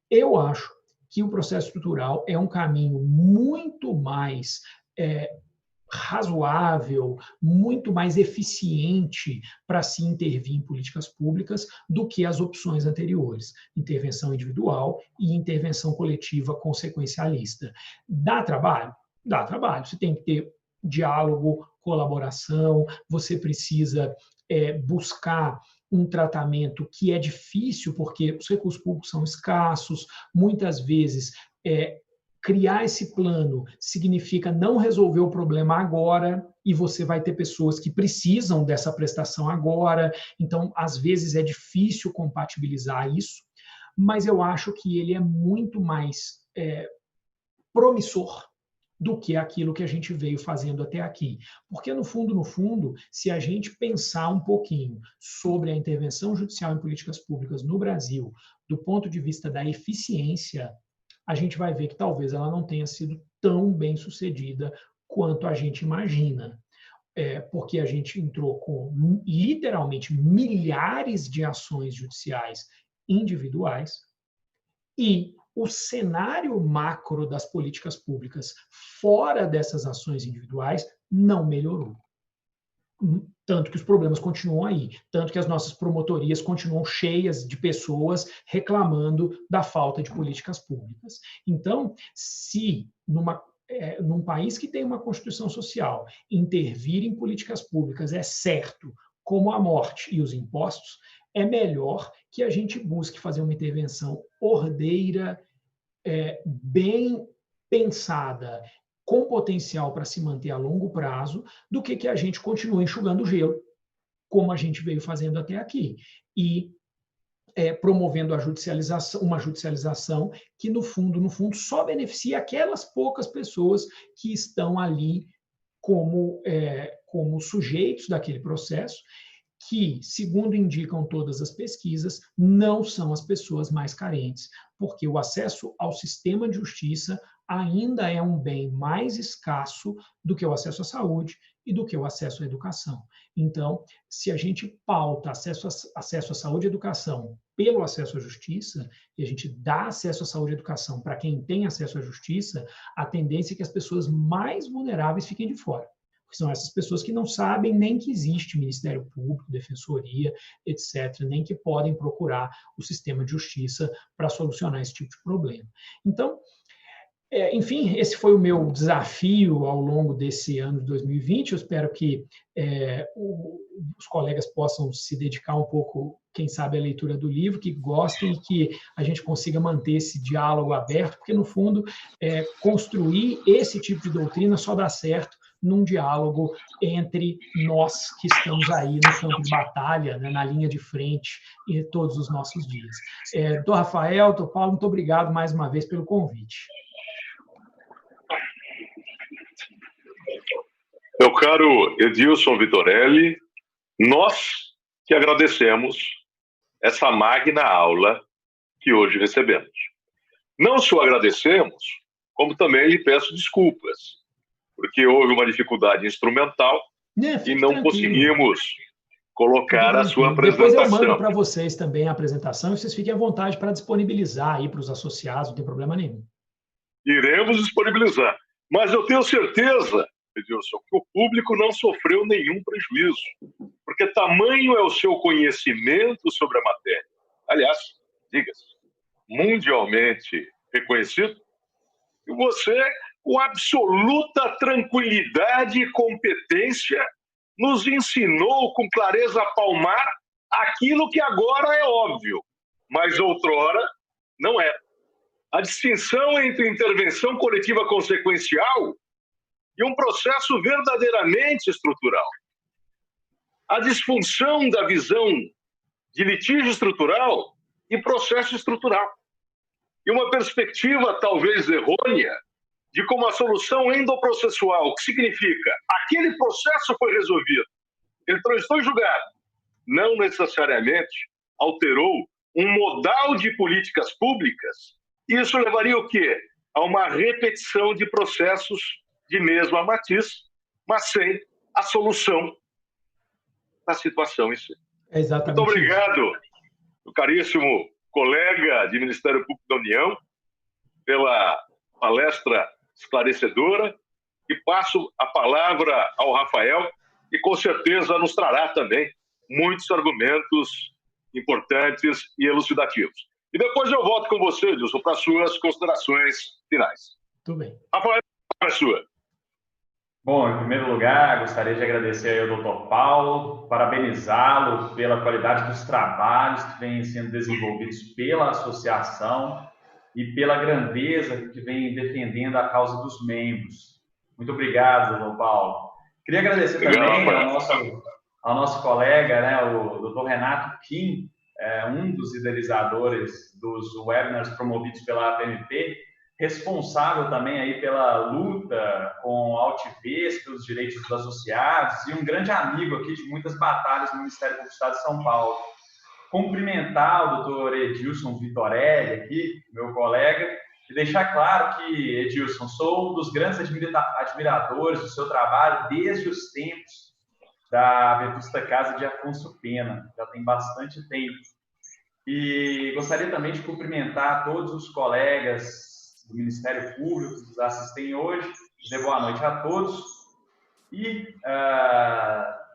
[SPEAKER 3] Eu acho que o processo estrutural é um caminho muito mais razoável, muito mais eficiente para se intervir em políticas públicas do que as opções anteriores, intervenção individual e intervenção coletiva consequencialista. Dá trabalho? Dá trabalho. Você tem que ter diálogo, colaboração, você precisa buscar um tratamento que é difícil, porque os recursos públicos são escassos, muitas vezes criar esse plano significa não resolver o problema agora, e você vai ter pessoas que precisam dessa prestação agora, então, às vezes, é difícil compatibilizar isso, mas eu acho que ele é muito mais promissor do que aquilo que a gente veio fazendo até aqui. Porque, no fundo, se a gente pensar um pouquinho sobre a intervenção judicial em políticas públicas no Brasil, do ponto de vista da eficiência, a gente vai ver que talvez ela não tenha sido tão bem sucedida quanto a gente imagina. Porque a gente entrou com literalmente milhares de ações judiciais individuais e o cenário macro das políticas públicas fora dessas ações individuais não melhorou. Tanto que os problemas continuam aí, tanto que as nossas promotorias continuam cheias de pessoas reclamando da falta de políticas públicas. Então, se num país que tem uma Constituição Social, intervir em políticas públicas é certo, como a morte e os impostos, é melhor que a gente busque fazer uma intervenção ordeira, bem pensada, com potencial para se manter a longo prazo, do que a gente continue enxugando gelo, como a gente veio fazendo até aqui. E promovendo uma judicialização que, no fundo, só beneficia aquelas poucas pessoas que estão ali como sujeitos daquele processo, que, segundo indicam todas as pesquisas, não são as pessoas mais carentes, porque o acesso ao sistema de justiça ainda é um bem mais escasso do que o acesso à saúde e do que o acesso à educação. Então, se a gente pauta acesso à saúde e educação pelo acesso à justiça, e a gente dá acesso à saúde e educação para quem tem acesso à justiça, a tendência é que as pessoas mais vulneráveis fiquem de fora. Porque são essas pessoas que não sabem nem que existe Ministério Público, Defensoria, etc., nem que podem procurar o sistema de justiça para solucionar esse tipo de problema. Então, Enfim, esse foi o meu desafio ao longo desse ano de 2020. Eu espero que os colegas possam se dedicar um pouco, quem sabe, à leitura do livro, que gostem e que a gente consiga manter esse diálogo aberto, porque, no fundo, construir esse tipo de doutrina só dá certo num diálogo entre nós que estamos aí no campo de batalha, né, na linha de frente, em todos os nossos dias. Doutor Rafael, doutor Paulo, muito obrigado mais uma vez pelo convite.
[SPEAKER 2] Meu caro Edilson Vitorelli, nós que agradecemos essa magna aula que hoje recebemos. Não só agradecemos, como também lhe peço desculpas, porque houve uma dificuldade instrumental e não conseguimos colocar a sua apresentação.
[SPEAKER 3] Depois eu mando para vocês também a apresentação e vocês fiquem à vontade para disponibilizar aí para os associados, não tem problema nenhum.
[SPEAKER 2] Iremos disponibilizar. Mas eu tenho certeza, Edilson, que o público não sofreu nenhum prejuízo, porque tamanho é o seu conhecimento sobre a matéria. Aliás, diga-se, mundialmente reconhecido, e você, com absoluta tranquilidade e competência, nos ensinou com clareza a palmar aquilo que agora é óbvio, mas outrora não era. A distinção entre intervenção coletiva consequencial e um processo verdadeiramente estrutural. A disfunção da visão de litígio estrutural e processo estrutural. E uma perspectiva talvez errônea de como a solução endoprocessual, que significa aquele processo foi resolvido, ele transitou em julgado, não necessariamente alterou um modal de políticas públicas. Isso levaria o quê? A uma repetição de processos de mesma matiz, mas sem a solução da situação em si.
[SPEAKER 3] Exatamente.
[SPEAKER 2] Muito obrigado, meu caríssimo colega de Ministério Público da União, pela palestra esclarecedora, e passo a palavra ao Rafael, que com certeza nos trará também muitos argumentos importantes e elucidativos. E depois eu volto com você, Edilson, para as suas considerações finais.
[SPEAKER 3] Tudo bem.
[SPEAKER 2] Rafael, a sua.
[SPEAKER 1] Bom, em primeiro lugar, gostaria de agradecer ao Dr. Paulo, parabenizá-lo pela qualidade dos trabalhos que vêm sendo desenvolvidos pela associação e pela grandeza que vem defendendo a causa dos membros. Muito obrigado, Dr. Paulo. Queria agradecer também ao nosso colega, né, o Dr. Renato Kim, um dos idealizadores dos webinars promovidos pela APMP, responsável também aí pela luta com altivez pelos direitos dos associados e um grande amigo aqui de muitas batalhas no Ministério Público do Estado de São Paulo. Cumprimentar o doutor Edilson Vitorelli aqui, meu colega, e deixar claro que, Edilson, sou um dos grandes admiradores do seu trabalho desde os tempos da Vetusta Casa de Afonso Pena, já tem bastante tempo. E gostaria também de cumprimentar todos os colegas do Ministério Público que nos assistem hoje, dizer boa noite a todos e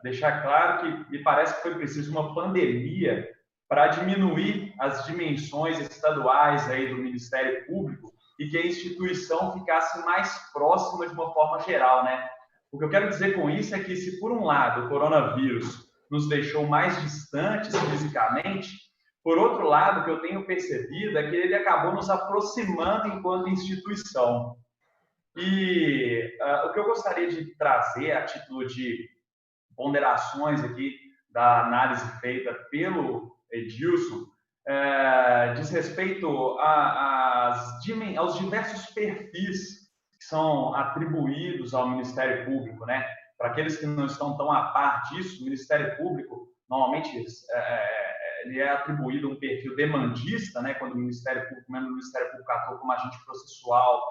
[SPEAKER 1] deixar claro que me parece que foi preciso uma pandemia para diminuir as dimensões estaduais aí do Ministério Público e que a instituição ficasse mais próxima de uma forma geral, né? O que eu quero dizer com isso é que se, por um lado, o coronavírus nos deixou mais distantes fisicamente, por outro lado, o que eu tenho percebido é que ele acabou nos aproximando enquanto instituição. E o que eu gostaria de trazer a título de ponderações aqui da análise feita pelo Edilson diz respeito aos diversos perfis que são atribuídos ao Ministério Público, né? Para aqueles que não estão tão a par disso, o Ministério Público, normalmente, ele é atribuído um perfil demandista, né? Quando o Ministério Público, mesmo o Ministério Público atua como agente processual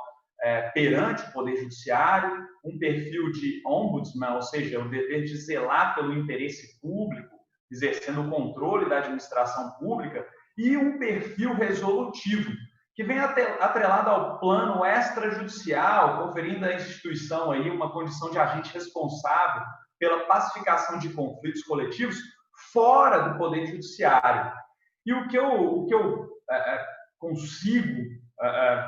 [SPEAKER 1] perante o Poder Judiciário, um perfil de ombudsman, ou seja, o dever de zelar pelo interesse público, exercendo o controle da administração pública, e um perfil resolutivo, que vem atrelado ao plano extrajudicial, conferindo à instituição aí uma condição de agente responsável pela pacificação de conflitos coletivos fora do Poder Judiciário. E o que eu consigo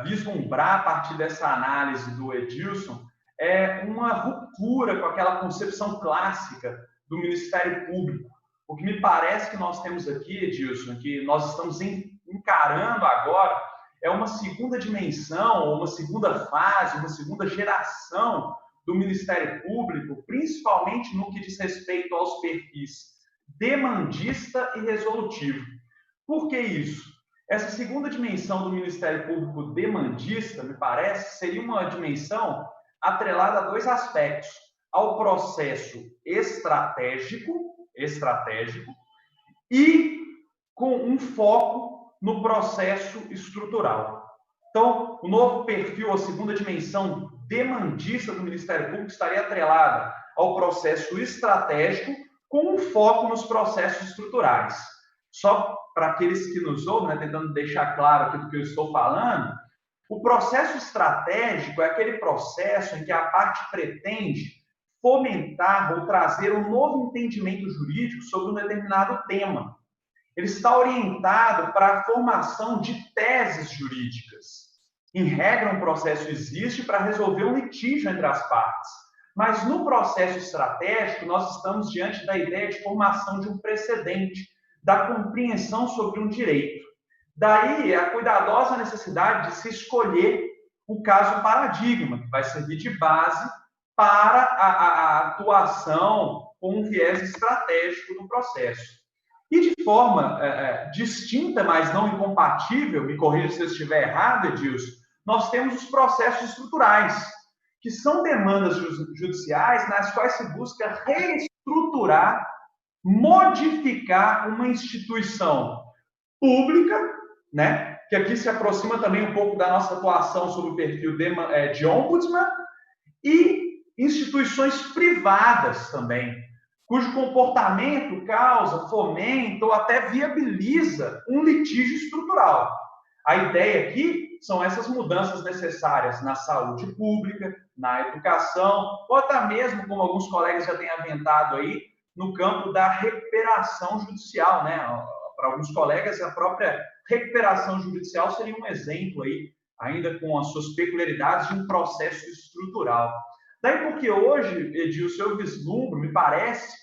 [SPEAKER 1] vislumbrar a partir dessa análise do Edilson é uma ruptura com aquela concepção clássica do Ministério Público. O que me parece que nós temos aqui, Edilson, que nós estamos encarando agora, é uma segunda dimensão, uma segunda fase, uma segunda geração do Ministério Público, principalmente no que diz respeito aos perfis demandista e resolutivo. Por que isso? Essa segunda dimensão do Ministério Público demandista, me parece, seria uma dimensão atrelada a dois aspectos: ao processo estratégico e com um foco no processo estrutural. Então, o novo perfil, a segunda dimensão demandista do Ministério Público estaria atrelada ao processo estratégico com um foco nos processos estruturais. Só para aqueles que nos ouvem, né, tentando deixar claro aquilo que eu estou falando, o processo estratégico é aquele processo em que a parte pretende fomentar ou trazer um novo entendimento jurídico sobre um determinado tema. Ele está orientado para a formação de teses jurídicas. Em regra, um processo existe para resolver um litígio entre as partes. Mas no processo estratégico, nós estamos diante da ideia de formação de um precedente, da compreensão sobre um direito. Daí a cuidadosa necessidade de se escolher o caso paradigma, que vai servir de base para a atuação com um viés estratégico do processo. E de forma distinta, mas não incompatível, me corrija se eu estiver errado, Edilson, nós temos os processos estruturais, que são demandas judiciais nas quais se busca reestruturar, modificar uma instituição pública, né, que aqui se aproxima também um pouco da nossa atuação sobre o perfil de ombudsman, e instituições privadas também, cujo comportamento causa, fomenta ou até viabiliza um litígio estrutural. A ideia aqui são essas mudanças necessárias na saúde pública, na educação, ou até mesmo, como alguns colegas já têm aventado aí, no campo da recuperação judicial, né? Para alguns colegas, a própria recuperação judicial seria um exemplo aí, ainda com as suas peculiaridades de um processo estrutural. Daí porque hoje, Edilson, eu vislumbro, me parece,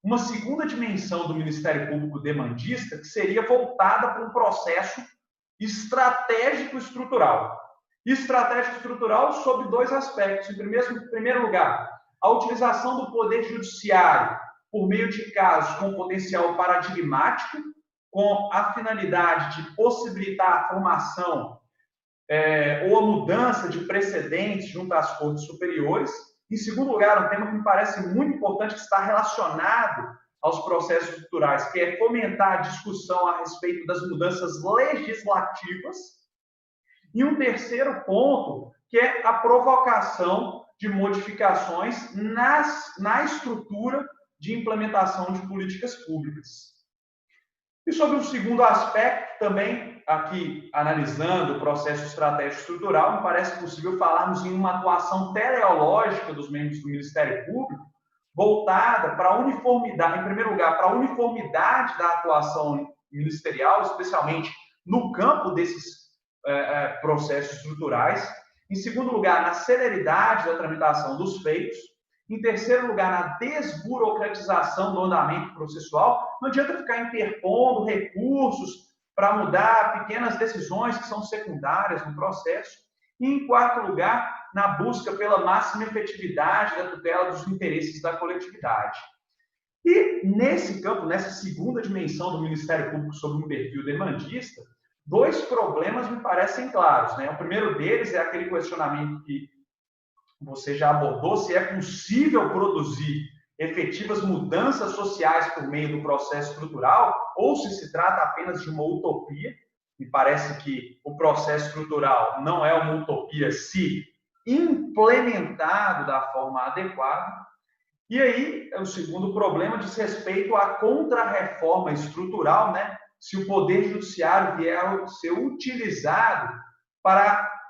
[SPEAKER 1] uma segunda dimensão do Ministério Público demandista que seria voltada para um processo estratégico estrutural. Estratégico estrutural sob dois aspectos. Em primeiro lugar, a utilização do poder judiciário por meio de casos com potencial paradigmático, com a finalidade de possibilitar a formação ou a mudança de precedentes junto às cortes superiores. Em segundo lugar, um tema que me parece muito importante, que está relacionado aos processos estruturais, que é fomentar a discussão a respeito das mudanças legislativas. E um terceiro ponto, que é a provocação de modificações na estrutura de implementação de políticas públicas. E sobre um segundo aspecto, também aqui analisando o processo estratégico estrutural, me parece possível falarmos em uma atuação teleológica dos membros do Ministério Público, voltada para a uniformidade, em primeiro lugar, para a uniformidade da atuação ministerial, especialmente no campo desses processos estruturais. Em segundo lugar, na celeridade da tramitação dos feitos. Em terceiro lugar, na desburocratização do andamento processual. Não adianta ficar interpondo recursos para mudar pequenas decisões que são secundárias no processo. E, em quarto lugar, na busca pela máxima efetividade da tutela dos interesses da coletividade. E, nesse campo, nessa segunda dimensão do Ministério Público sobre um perfil demandista, dois problemas me parecem claros, né? O primeiro deles é aquele questionamento que você já abordou, se é possível produzir efetivas mudanças sociais por meio do processo estrutural, ou se trata apenas de uma utopia. Me parece que o processo estrutural não é uma utopia se implementado da forma adequada. E aí, o segundo problema diz respeito à contra-reforma estrutural, né? Se o Poder Judiciário vier a ser utilizado para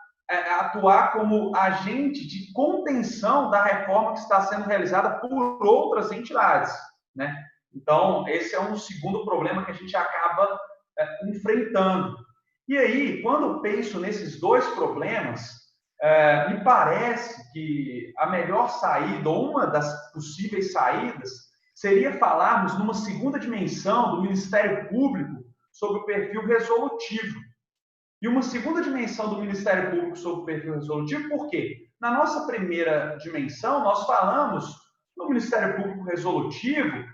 [SPEAKER 1] atuar como agente de contenção da reforma que está sendo realizada por outras entidades, né? Então, esse é um segundo problema que a gente acaba enfrentando. E aí, quando eu penso nesses dois problemas, me parece que a melhor saída, ou uma das possíveis saídas, seria falarmos numa segunda dimensão do Ministério Público sobre o perfil resolutivo. E uma segunda dimensão do Ministério Público sobre o perfil resolutivo, por quê? Na nossa primeira dimensão, nós falamos no Ministério Público resolutivo,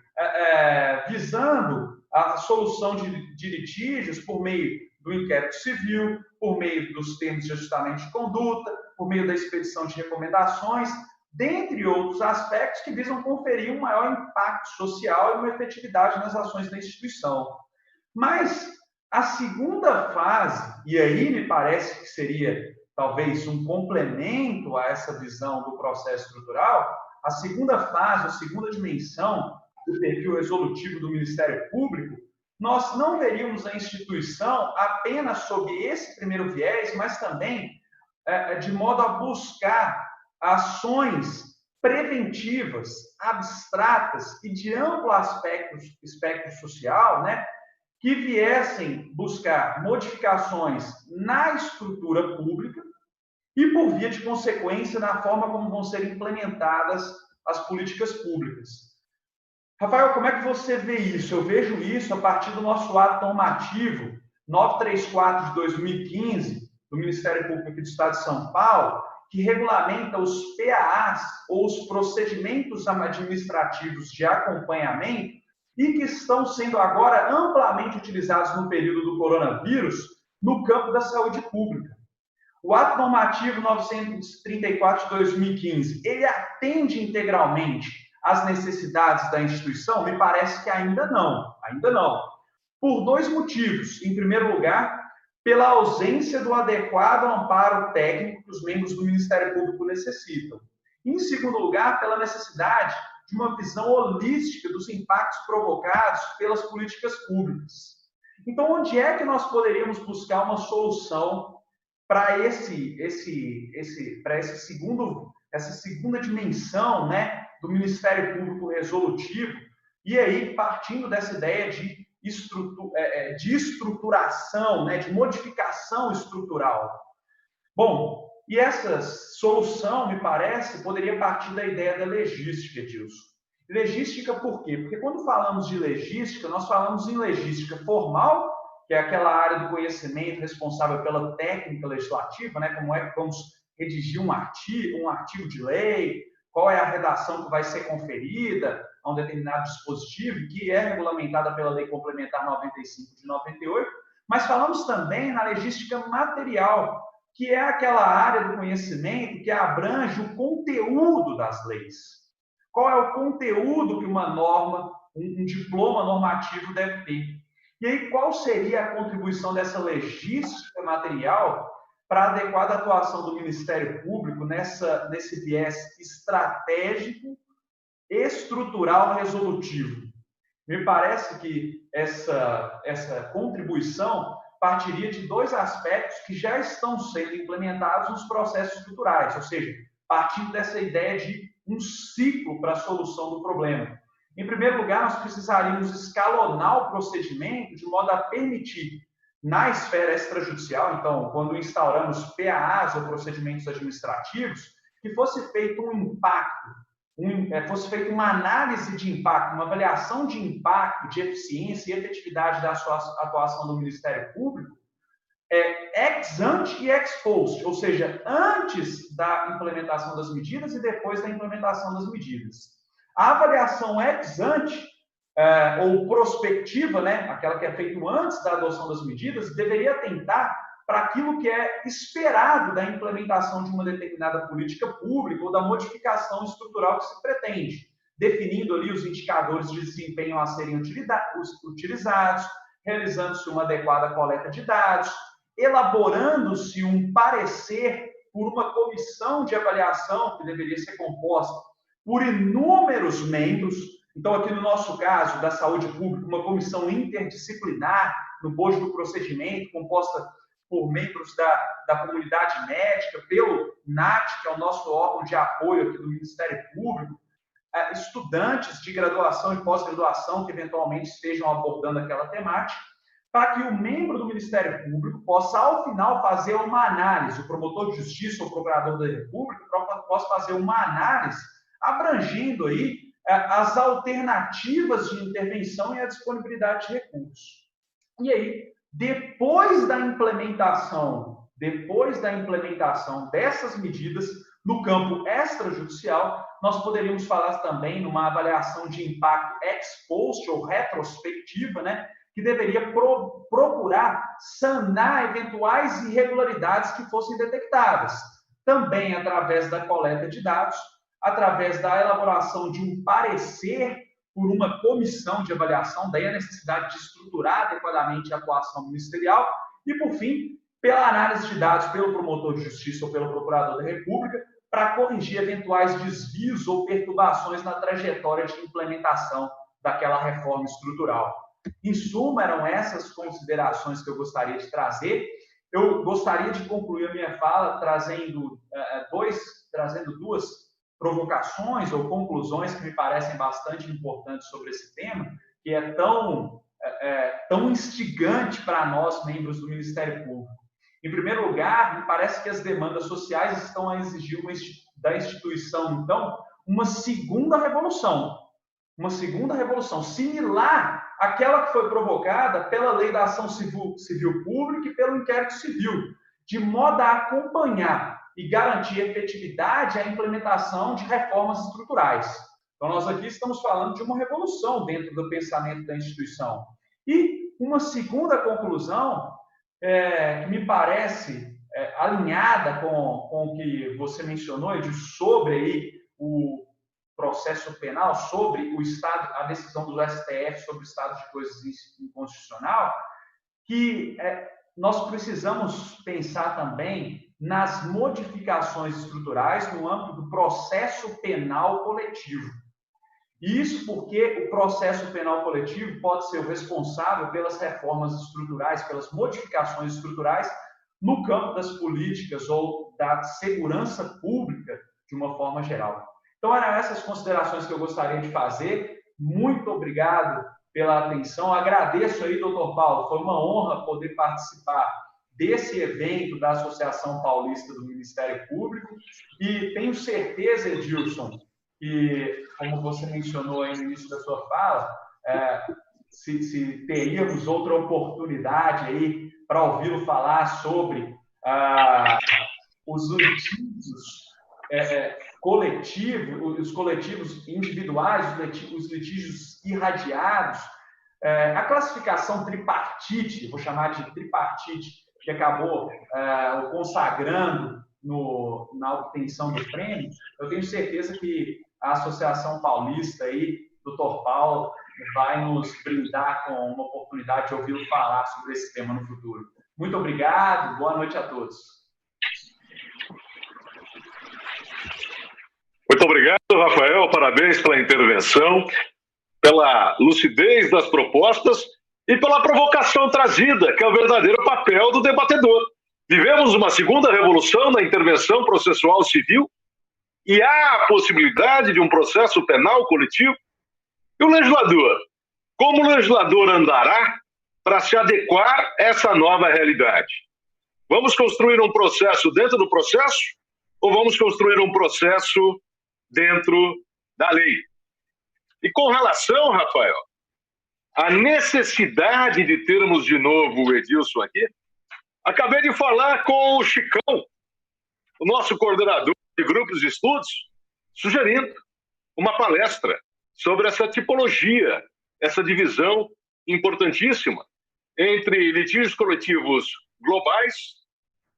[SPEAKER 1] visando a solução de litígios por meio do inquérito civil, por meio dos termos de ajustamento de conduta, por meio da expedição de recomendações, dentre outros aspectos que visam conferir um maior impacto social e uma efetividade nas ações da instituição. Mas a segunda fase, e aí me parece que seria talvez um complemento a essa visão do processo estrutural, a segunda fase, a segunda dimensão do perfil resolutivo do Ministério Público, nós não veríamos a instituição apenas sob esse primeiro viés, mas também de modo a buscar ações preventivas, abstratas e de amplo espectro social, né, que viessem buscar modificações na estrutura pública e, por via de consequência, na forma como vão ser implementadas as políticas públicas. Rafael, como é que você vê isso? Eu vejo isso a partir do nosso ato normativo 934 de 2015, do Ministério Público aqui do Estado de São Paulo, que regulamenta os PAAs, ou os procedimentos administrativos de acompanhamento, e que estão sendo agora amplamente utilizados no período do coronavírus no campo da saúde pública. O ato normativo 934 de 2015, ele atende integralmente às necessidades da instituição? Me parece que ainda não, Por dois motivos. Em primeiro lugar, pela ausência do adequado amparo técnico que os membros do Ministério Público necessitam. E, em segundo lugar, pela necessidade de uma visão holística dos impactos provocados pelas políticas públicas. Então, onde é que nós poderíamos buscar uma solução para essa segunda dimensão, né, do Ministério Público resolutivo? E aí, partindo dessa ideia de estruturação, né, de modificação estrutural. Bom, e essa solução, me parece, poderia partir da ideia da legística, Edilson. Legística por quê? Porque quando falamos de legística, nós falamos em legística formal, que é aquela área do conhecimento responsável pela técnica legislativa, né? Como é que vamos redigir um artigo de lei, qual é a redação que vai ser conferida a um determinado dispositivo, que é regulamentada pela Lei Complementar 95 de 98, mas falamos também na legística material, que é aquela área do conhecimento que abrange o conteúdo das leis. Qual é o conteúdo que uma norma, um diploma normativo deve ter? E aí, qual seria a contribuição dessa legística material para a adequada atuação do Ministério Público nesse viés estratégico, estrutural, resolutivo? Me parece que essa contribuição partiria de dois aspectos que já estão sendo implementados nos processos estruturais, ou seja, partindo dessa ideia de um ciclo para a solução do problema. Em primeiro lugar, nós precisaríamos escalonar o procedimento de modo a permitir, na esfera extrajudicial, então, quando instauramos PAAs ou procedimentos administrativos, que fosse feito fosse feita uma análise de impacto, uma avaliação de impacto, de eficiência e efetividade da sua atuação do Ministério Público, ex ante e ex post, ou seja, antes da implementação das medidas e depois da implementação das medidas. A avaliação ex ante, ou prospectiva, né, aquela que é feita antes da adoção das medidas, deveria atentar para aquilo que é esperado da implementação de uma determinada política pública ou da modificação estrutural que se pretende, definindo ali os indicadores de desempenho a serem utilizados, realizando-se uma adequada coleta de dados, elaborando-se um parecer por uma comissão de avaliação que deveria ser composta por inúmeros membros. Então, aqui no nosso caso, da saúde pública, uma comissão interdisciplinar no bojo do procedimento, composta por membros da comunidade médica, pelo NAT, que é o nosso órgão de apoio aqui do Ministério Público, estudantes de graduação e pós-graduação que eventualmente estejam abordando aquela temática, para que o membro do Ministério Público possa, ao final, fazer uma análise, o promotor de justiça ou o procurador da República possa fazer uma análise abrangendo aí as alternativas de intervenção e a disponibilidade de recursos. E aí, depois da implementação dessas medidas no campo extrajudicial, nós poderíamos falar também numa avaliação de impacto ex post ou retrospectiva, né, que deveria procurar sanar eventuais irregularidades que fossem detectadas, também através da coleta de dados, através da elaboração de um parecer por uma comissão de avaliação, daí a necessidade de estruturar adequadamente a atuação ministerial, e, por fim, pela análise de dados pelo promotor de justiça ou pelo procurador da República, para corrigir eventuais desvios ou perturbações na trajetória de implementação daquela reforma estrutural. Em suma, eram essas considerações que eu gostaria de trazer. Eu gostaria de concluir a minha fala trazendo duas provocações ou conclusões que me parecem bastante importantes sobre esse tema, que é tão instigante para nós, membros do Ministério Público. Em primeiro lugar, me parece que as demandas sociais estão a exigir da instituição, então, uma segunda revolução, similar àquela que foi provocada pela Lei da Ação Civil Pública e pelo Inquérito Civil, de modo a acompanhar e garantir efetividade à implementação de reformas estruturais. Então, nós aqui estamos falando de uma revolução dentro do pensamento da instituição. E uma segunda conclusão, que me parece alinhada com o que você mencionou, sobre aí o processo penal, sobre o estado, a decisão do STF sobre o estado de coisas inconstitucional, que nós precisamos pensar também nas modificações estruturais no âmbito do processo penal coletivo. Isso porque o processo penal coletivo pode ser o responsável pelas reformas estruturais, pelas modificações estruturais no campo das políticas ou da segurança pública de uma forma geral. Então, eram essas considerações que eu gostaria de fazer. Muito obrigado pela atenção. Agradeço aí, doutor Paulo, foi uma honra poder participar desse evento da Associação Paulista do Ministério Público e tenho certeza, Edilson, que, como você mencionou aí no início da sua fala, se teríamos outra oportunidade aí para ouvi-lo falar sobre os litígios coletivos, os coletivos individuais, os litígios irradiados, a classificação tripartite, vou chamar de tripartite, que acabou o consagrando na obtenção do prêmio, eu tenho certeza que a Associação Paulista aí, doutor Paulo, vai nos brindar com uma oportunidade de ouvi-lo falar sobre esse tema no futuro. Muito obrigado, boa noite a todos.
[SPEAKER 2] Muito obrigado, Rafael, parabéns pela intervenção, pela lucidez das propostas e pela provocação trazida, que é o verdadeiro papel do debatedor. Vivemos uma segunda revolução na intervenção processual civil e há a possibilidade de um processo penal coletivo. E o legislador? Como o legislador andará para se adequar a essa nova realidade? Vamos construir um processo dentro do processo ou vamos construir um processo dentro da lei? E com relação, Rafael, à necessidade de termos de novo o Edilson aqui, acabei de falar com o Chicão, o nosso coordenador de grupos de estudos, sugerindo uma palestra sobre essa tipologia, essa divisão importantíssima entre litígios coletivos globais,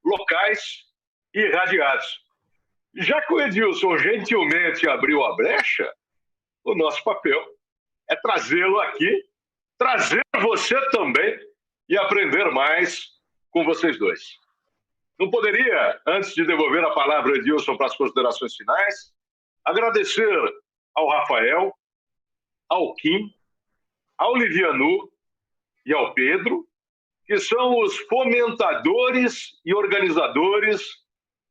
[SPEAKER 2] locais e irradiados. Já que o Edilson gentilmente abriu a brecha, o nosso papel é trazê-lo aqui, trazer você também e aprender mais com vocês dois. Não poderia, antes de devolver a palavra a Edilson para as considerações finais, agradecer ao Rafael, ao Kim, ao Livianu e ao Pedro, que são os fomentadores e organizadores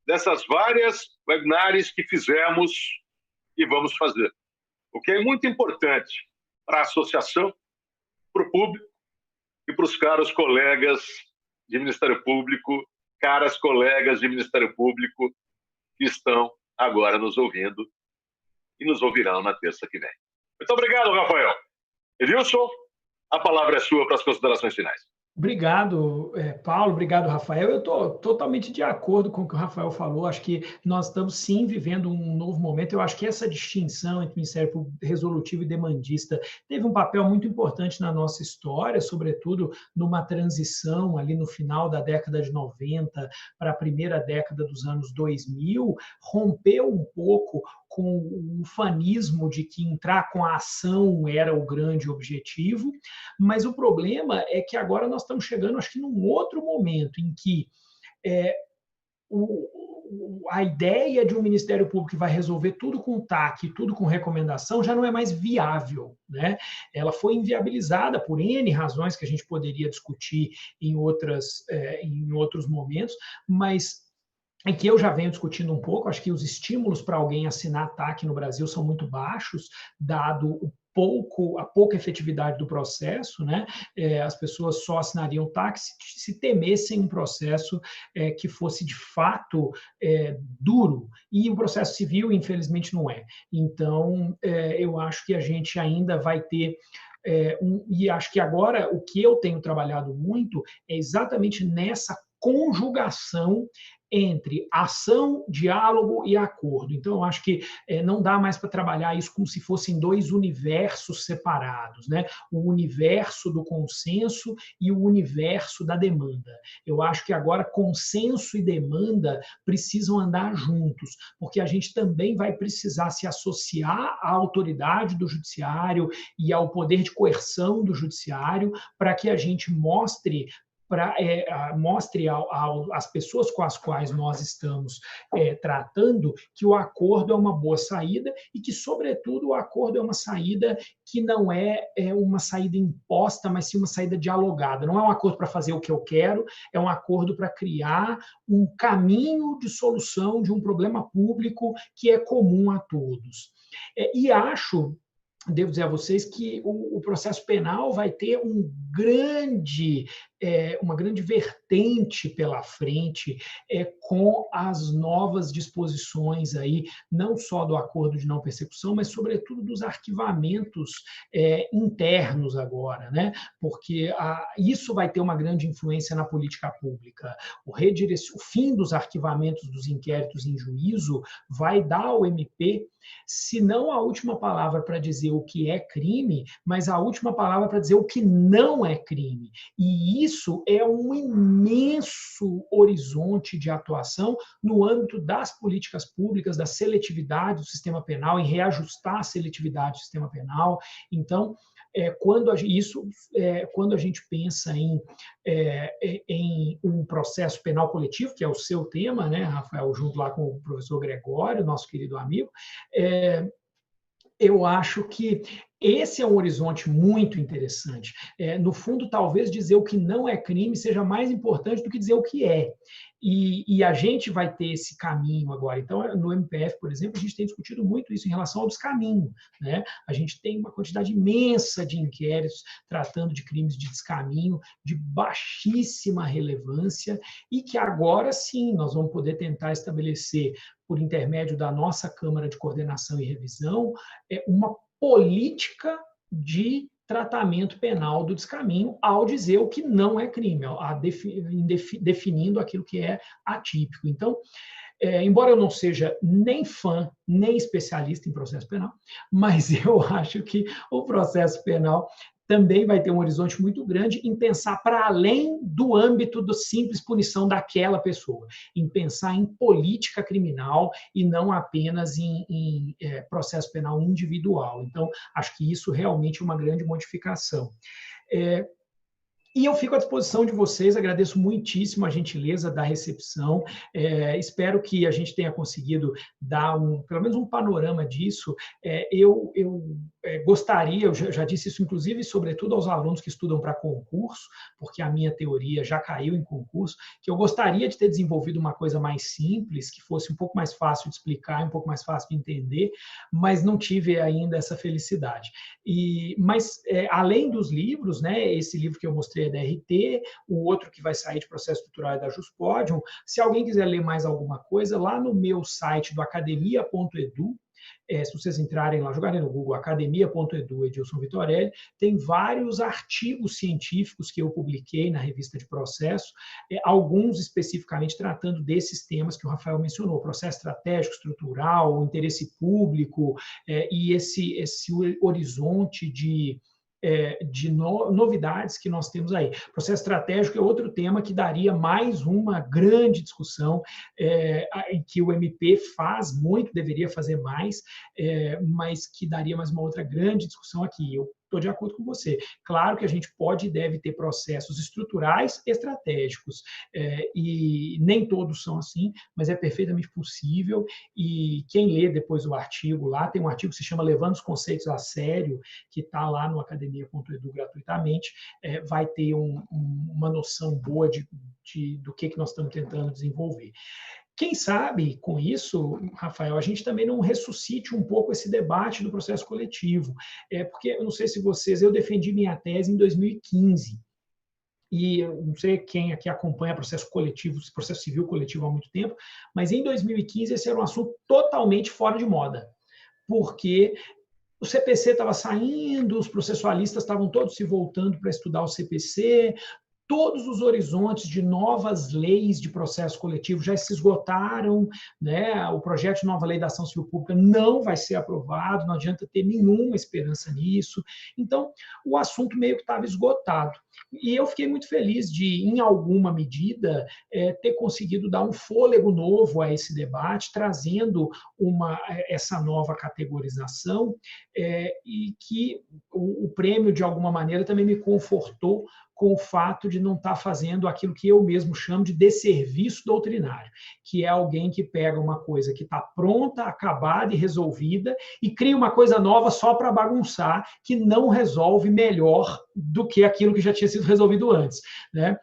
[SPEAKER 2] dessas várias webinars que fizemos e vamos fazer. O que é muito importante para a associação, para o público e para os caros colegas de Ministério Público, caras colegas de Ministério Público que estão agora nos ouvindo e nos ouvirão na terça que vem. Muito obrigado, Rafael. Edilson, a palavra é sua para as considerações finais.
[SPEAKER 3] Obrigado, Paulo. Obrigado, Rafael. Eu estou totalmente de acordo com o que o Rafael falou. Acho que nós estamos, sim, vivendo um novo momento. Eu acho que essa distinção entre Ministério Público resolutivo e demandista teve um papel muito importante na nossa história, sobretudo numa transição ali no final da década de 90 para a primeira década dos anos 2000, rompeu um pouco com o ufanismo de que entrar com a ação era o grande objetivo, mas o problema é que agora nós estamos chegando, acho que, num outro momento em que a ideia de um Ministério Público que vai resolver tudo com TAC, tudo com recomendação, já não é mais viável, né? Ela foi inviabilizada por N razões que a gente poderia discutir em outros momentos, mas em que eu já venho discutindo um pouco. Acho que os estímulos para alguém assinar TAC no Brasil são muito baixos, dado a pouca efetividade do processo, né? As pessoas só assinariam TAC se temessem um processo que fosse de fato duro, e o processo civil, infelizmente, não é. Então, eu acho que a gente ainda vai ter e acho que agora o que eu tenho trabalhado muito é exatamente nessa conjugação entre ação, diálogo e acordo. Então, eu acho que não dá mais para trabalhar isso como se fossem dois universos separados, né? O universo do consenso e o universo da demanda. Eu acho que agora consenso e demanda precisam andar juntos, porque a gente também vai precisar se associar à autoridade do judiciário e ao poder de coerção do judiciário para que a gente mostre às pessoas com as quais nós estamos tratando que o acordo é uma boa saída e que, sobretudo, o acordo é uma saída que não é uma saída imposta, mas sim uma saída dialogada. Não é um acordo para fazer o que eu quero, é um acordo para criar um caminho de solução de um problema público que é comum a todos. E devo dizer a vocês que o processo penal vai ter uma grande vertente pela frente com as novas disposições aí, não só do acordo de não persecução, mas, sobretudo, dos arquivamentos internos agora, né? Porque isso vai ter uma grande influência na política pública. O fim dos arquivamentos dos inquéritos em juízo vai dar ao MP, se não a última palavra para dizer o que é crime, mas a última palavra para dizer o que não é crime. E isso é um imenso horizonte de atuação no âmbito das políticas públicas, da seletividade do sistema penal, em reajustar a seletividade do sistema penal. Então, quando a gente pensa em um processo penal coletivo, que é o seu tema, né, Rafael, junto lá com o professor Gregório, nosso querido amigo, eu acho que esse é um horizonte muito interessante. No fundo, talvez dizer o que não é crime seja mais importante do que dizer o que é. E a gente vai ter esse caminho agora. Então, no MPF, por exemplo, a gente tem discutido muito isso em relação ao descaminho, né? A gente tem uma quantidade imensa de inquéritos tratando de crimes de descaminho, de baixíssima relevância, e que agora sim nós vamos poder tentar estabelecer, por intermédio da nossa Câmara de Coordenação e Revisão, uma política de tratamento penal do descaminho ao dizer o que não é crime, definindo aquilo que é atípico. Então, embora eu não seja nem fã, nem especialista em processo penal, mas eu acho que o processo penal também vai ter um horizonte muito grande em pensar para além do âmbito da simples punição daquela pessoa, em pensar em política criminal e não apenas em processo penal individual. Então, acho que isso realmente é uma grande modificação. E eu fico à disposição de vocês, agradeço muitíssimo a gentileza da recepção, espero que a gente tenha conseguido dar pelo menos um panorama disso. gostaria, eu já disse isso inclusive, sobretudo aos alunos que estudam para concurso, porque a minha teoria já caiu em concurso, que eu gostaria de ter desenvolvido uma coisa mais simples, que fosse um pouco mais fácil de explicar, um pouco mais fácil de entender, mas não tive ainda essa felicidade. Mas, além dos livros, né, esse livro que eu mostrei é da RT, o outro que vai sair de Processo Estrutural é da Juspodium. Se alguém quiser ler mais alguma coisa, lá no meu site do academia.edu, se vocês entrarem lá, jogarem no Google academia.edu, Edilson Vitorelli, tem vários artigos científicos que eu publiquei na revista de processo, alguns especificamente tratando desses temas que o Rafael mencionou, processo estratégico, estrutural, interesse público, e esse horizonte de novidades que nós temos aí. Processo estratégico é outro tema que daria mais uma grande discussão, em que o MP faz muito, deveria fazer mais, mas que daria mais uma outra grande discussão aqui. Eu estou de acordo com você. Claro que a gente pode e deve ter processos estruturais estratégicos, e nem todos são assim, mas é perfeitamente possível, e quem lê depois o artigo lá, tem um artigo que se chama Levando os Conceitos a Sério, que está lá no academia.edu gratuitamente, vai ter uma noção boa do que nós estamos tentando desenvolver. Quem sabe, com isso, Rafael, a gente também não ressuscite um pouco esse debate do processo coletivo. Porque, eu não sei se eu defendi minha tese em 2015, e eu não sei quem aqui acompanha processo coletivo, processo civil coletivo há muito tempo, mas em 2015 esse era um assunto totalmente fora de moda, porque o CPC estava saindo, os processualistas estavam todos se voltando para estudar o CPC, todos os horizontes de novas leis de processo coletivo já se esgotaram, né? O projeto de nova lei da ação civil pública não vai ser aprovado, não adianta ter nenhuma esperança nisso. Então, o assunto meio que estava esgotado. E eu fiquei muito feliz de, em alguma medida, ter conseguido dar um fôlego novo a esse debate, trazendo essa nova categorização, e que o prêmio, de alguma maneira, também me confortou com o fato de não estar fazendo aquilo que eu mesmo chamo de desserviço doutrinário, que é alguém que pega uma coisa que está pronta, acabada e resolvida e cria uma coisa nova só para bagunçar, que não resolve melhor do que aquilo que já tinha sido resolvido antes, né?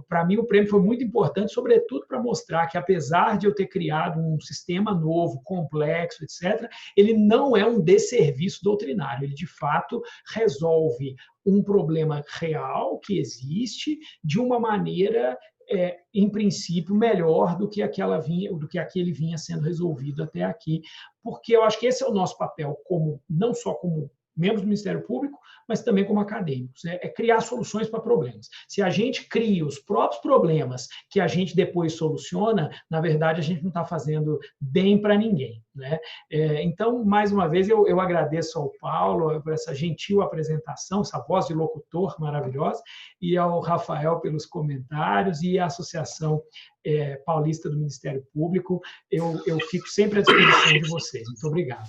[SPEAKER 3] Para mim, o prêmio foi muito importante, sobretudo para mostrar que, apesar de eu ter criado um sistema novo, complexo, etc., ele não é um desserviço doutrinário, ele, de fato, resolve um problema real que existe de uma maneira, em princípio, melhor do que aquele vinha sendo resolvido até aqui, porque eu acho que esse é o nosso papel, não só como membros do Ministério Público, mas também como acadêmicos, é criar soluções para problemas. Se a gente cria os próprios problemas que a gente depois soluciona, na verdade, a gente não está fazendo bem para ninguém, né? Então, mais uma vez, eu agradeço ao Paulo por essa gentil apresentação, essa voz de locutor maravilhosa, e ao Rafael pelos comentários, e à Associação Paulista do Ministério Público. Eu fico sempre à disposição de vocês. Muito obrigado.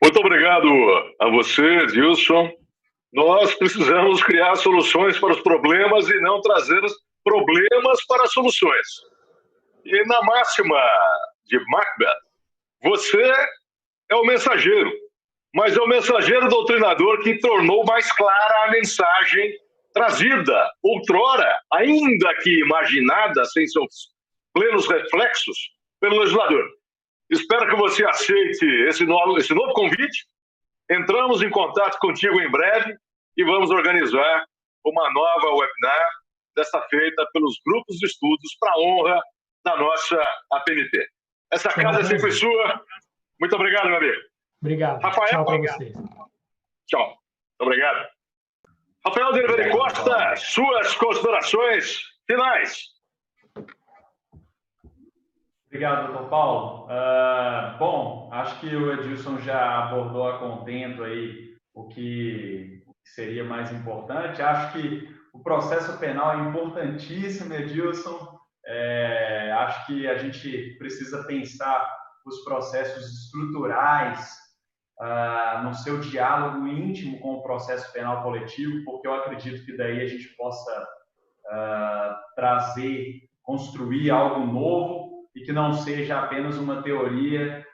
[SPEAKER 2] Muito obrigado a você, Edilson. Nós precisamos criar soluções para os problemas e não trazer problemas para soluções. E na máxima de Macbeth, você é o mensageiro, mas é o mensageiro doutrinador que tornou mais clara a mensagem trazida, outrora, ainda que imaginada, sem seus plenos reflexos, pelo legislador. Espero que você aceite esse novo convite. Entramos em contato contigo em breve e vamos organizar uma nova webinar, desta feita pelos grupos de estudos para a honra da nossa APMT. Essa casa é sempre sua. Muito obrigado, meu amigo.
[SPEAKER 3] Obrigado.
[SPEAKER 2] Rafael,
[SPEAKER 3] tchau para vocês.
[SPEAKER 2] Tchau. Muito obrigado. Rafael de Oliveira Costa, suas considerações finais.
[SPEAKER 1] Obrigado, doutor Paulo. Bom, acho que o Edilson já abordou a contento aí o que seria mais importante. Acho que o processo penal é importantíssimo, Edilson. Acho que a gente precisa pensar os processos estruturais no seu diálogo íntimo com o processo penal coletivo, porque eu acredito que daí a gente possa construir algo novo, e que não seja apenas uma teoria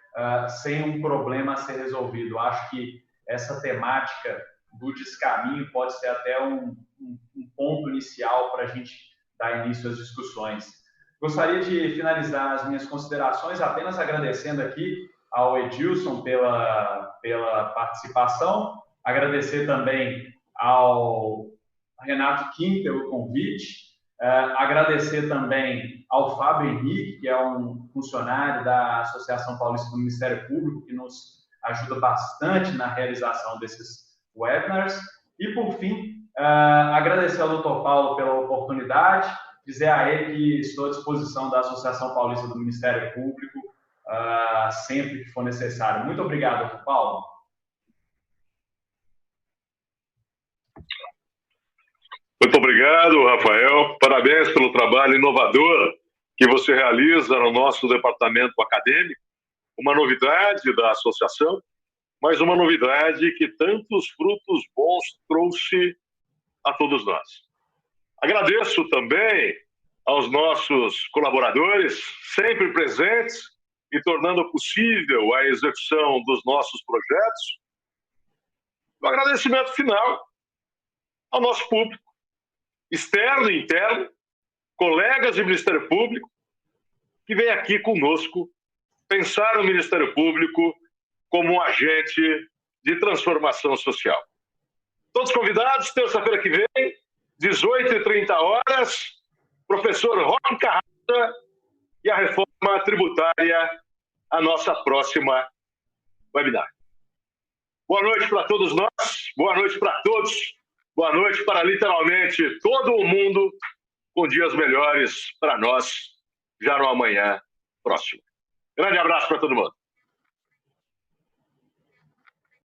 [SPEAKER 1] sem um problema a ser resolvido. Acho que essa temática do descaminho pode ser até um ponto inicial para a gente dar início às discussões. Gostaria de finalizar as minhas considerações apenas agradecendo aqui ao Edilson pela participação, agradecer também ao Renato Kim pelo convite, agradecer também ao Fábio Henrique, que é um funcionário da Associação Paulista do Ministério Público, que nos ajuda bastante na realização desses webinars. E, por fim, agradecer ao Dr. Paulo pela oportunidade, dizer a ele que estou à disposição da Associação Paulista do Ministério Público sempre que for necessário. Muito obrigado, Dr. Paulo.
[SPEAKER 2] Muito obrigado, Rafael. Parabéns pelo trabalho inovador que você realiza no nosso departamento acadêmico. Uma novidade da associação, mas uma novidade que tantos frutos bons trouxe a todos nós. Agradeço também aos nossos colaboradores, sempre presentes e tornando possível a execução dos nossos projetos. Um agradecimento final ao nosso público, externo e interno, colegas do Ministério Público, que vem aqui conosco pensar o Ministério Público como um agente de transformação social. Todos convidados, terça-feira que vem, 18h30, professor Roque Carrasca e a reforma tributária, a nossa próxima webinar. Boa noite para todos nós, boa noite para todos, boa noite para literalmente todo o mundo, com dias melhores para nós, já no amanhã próximo. Grande abraço para todo mundo.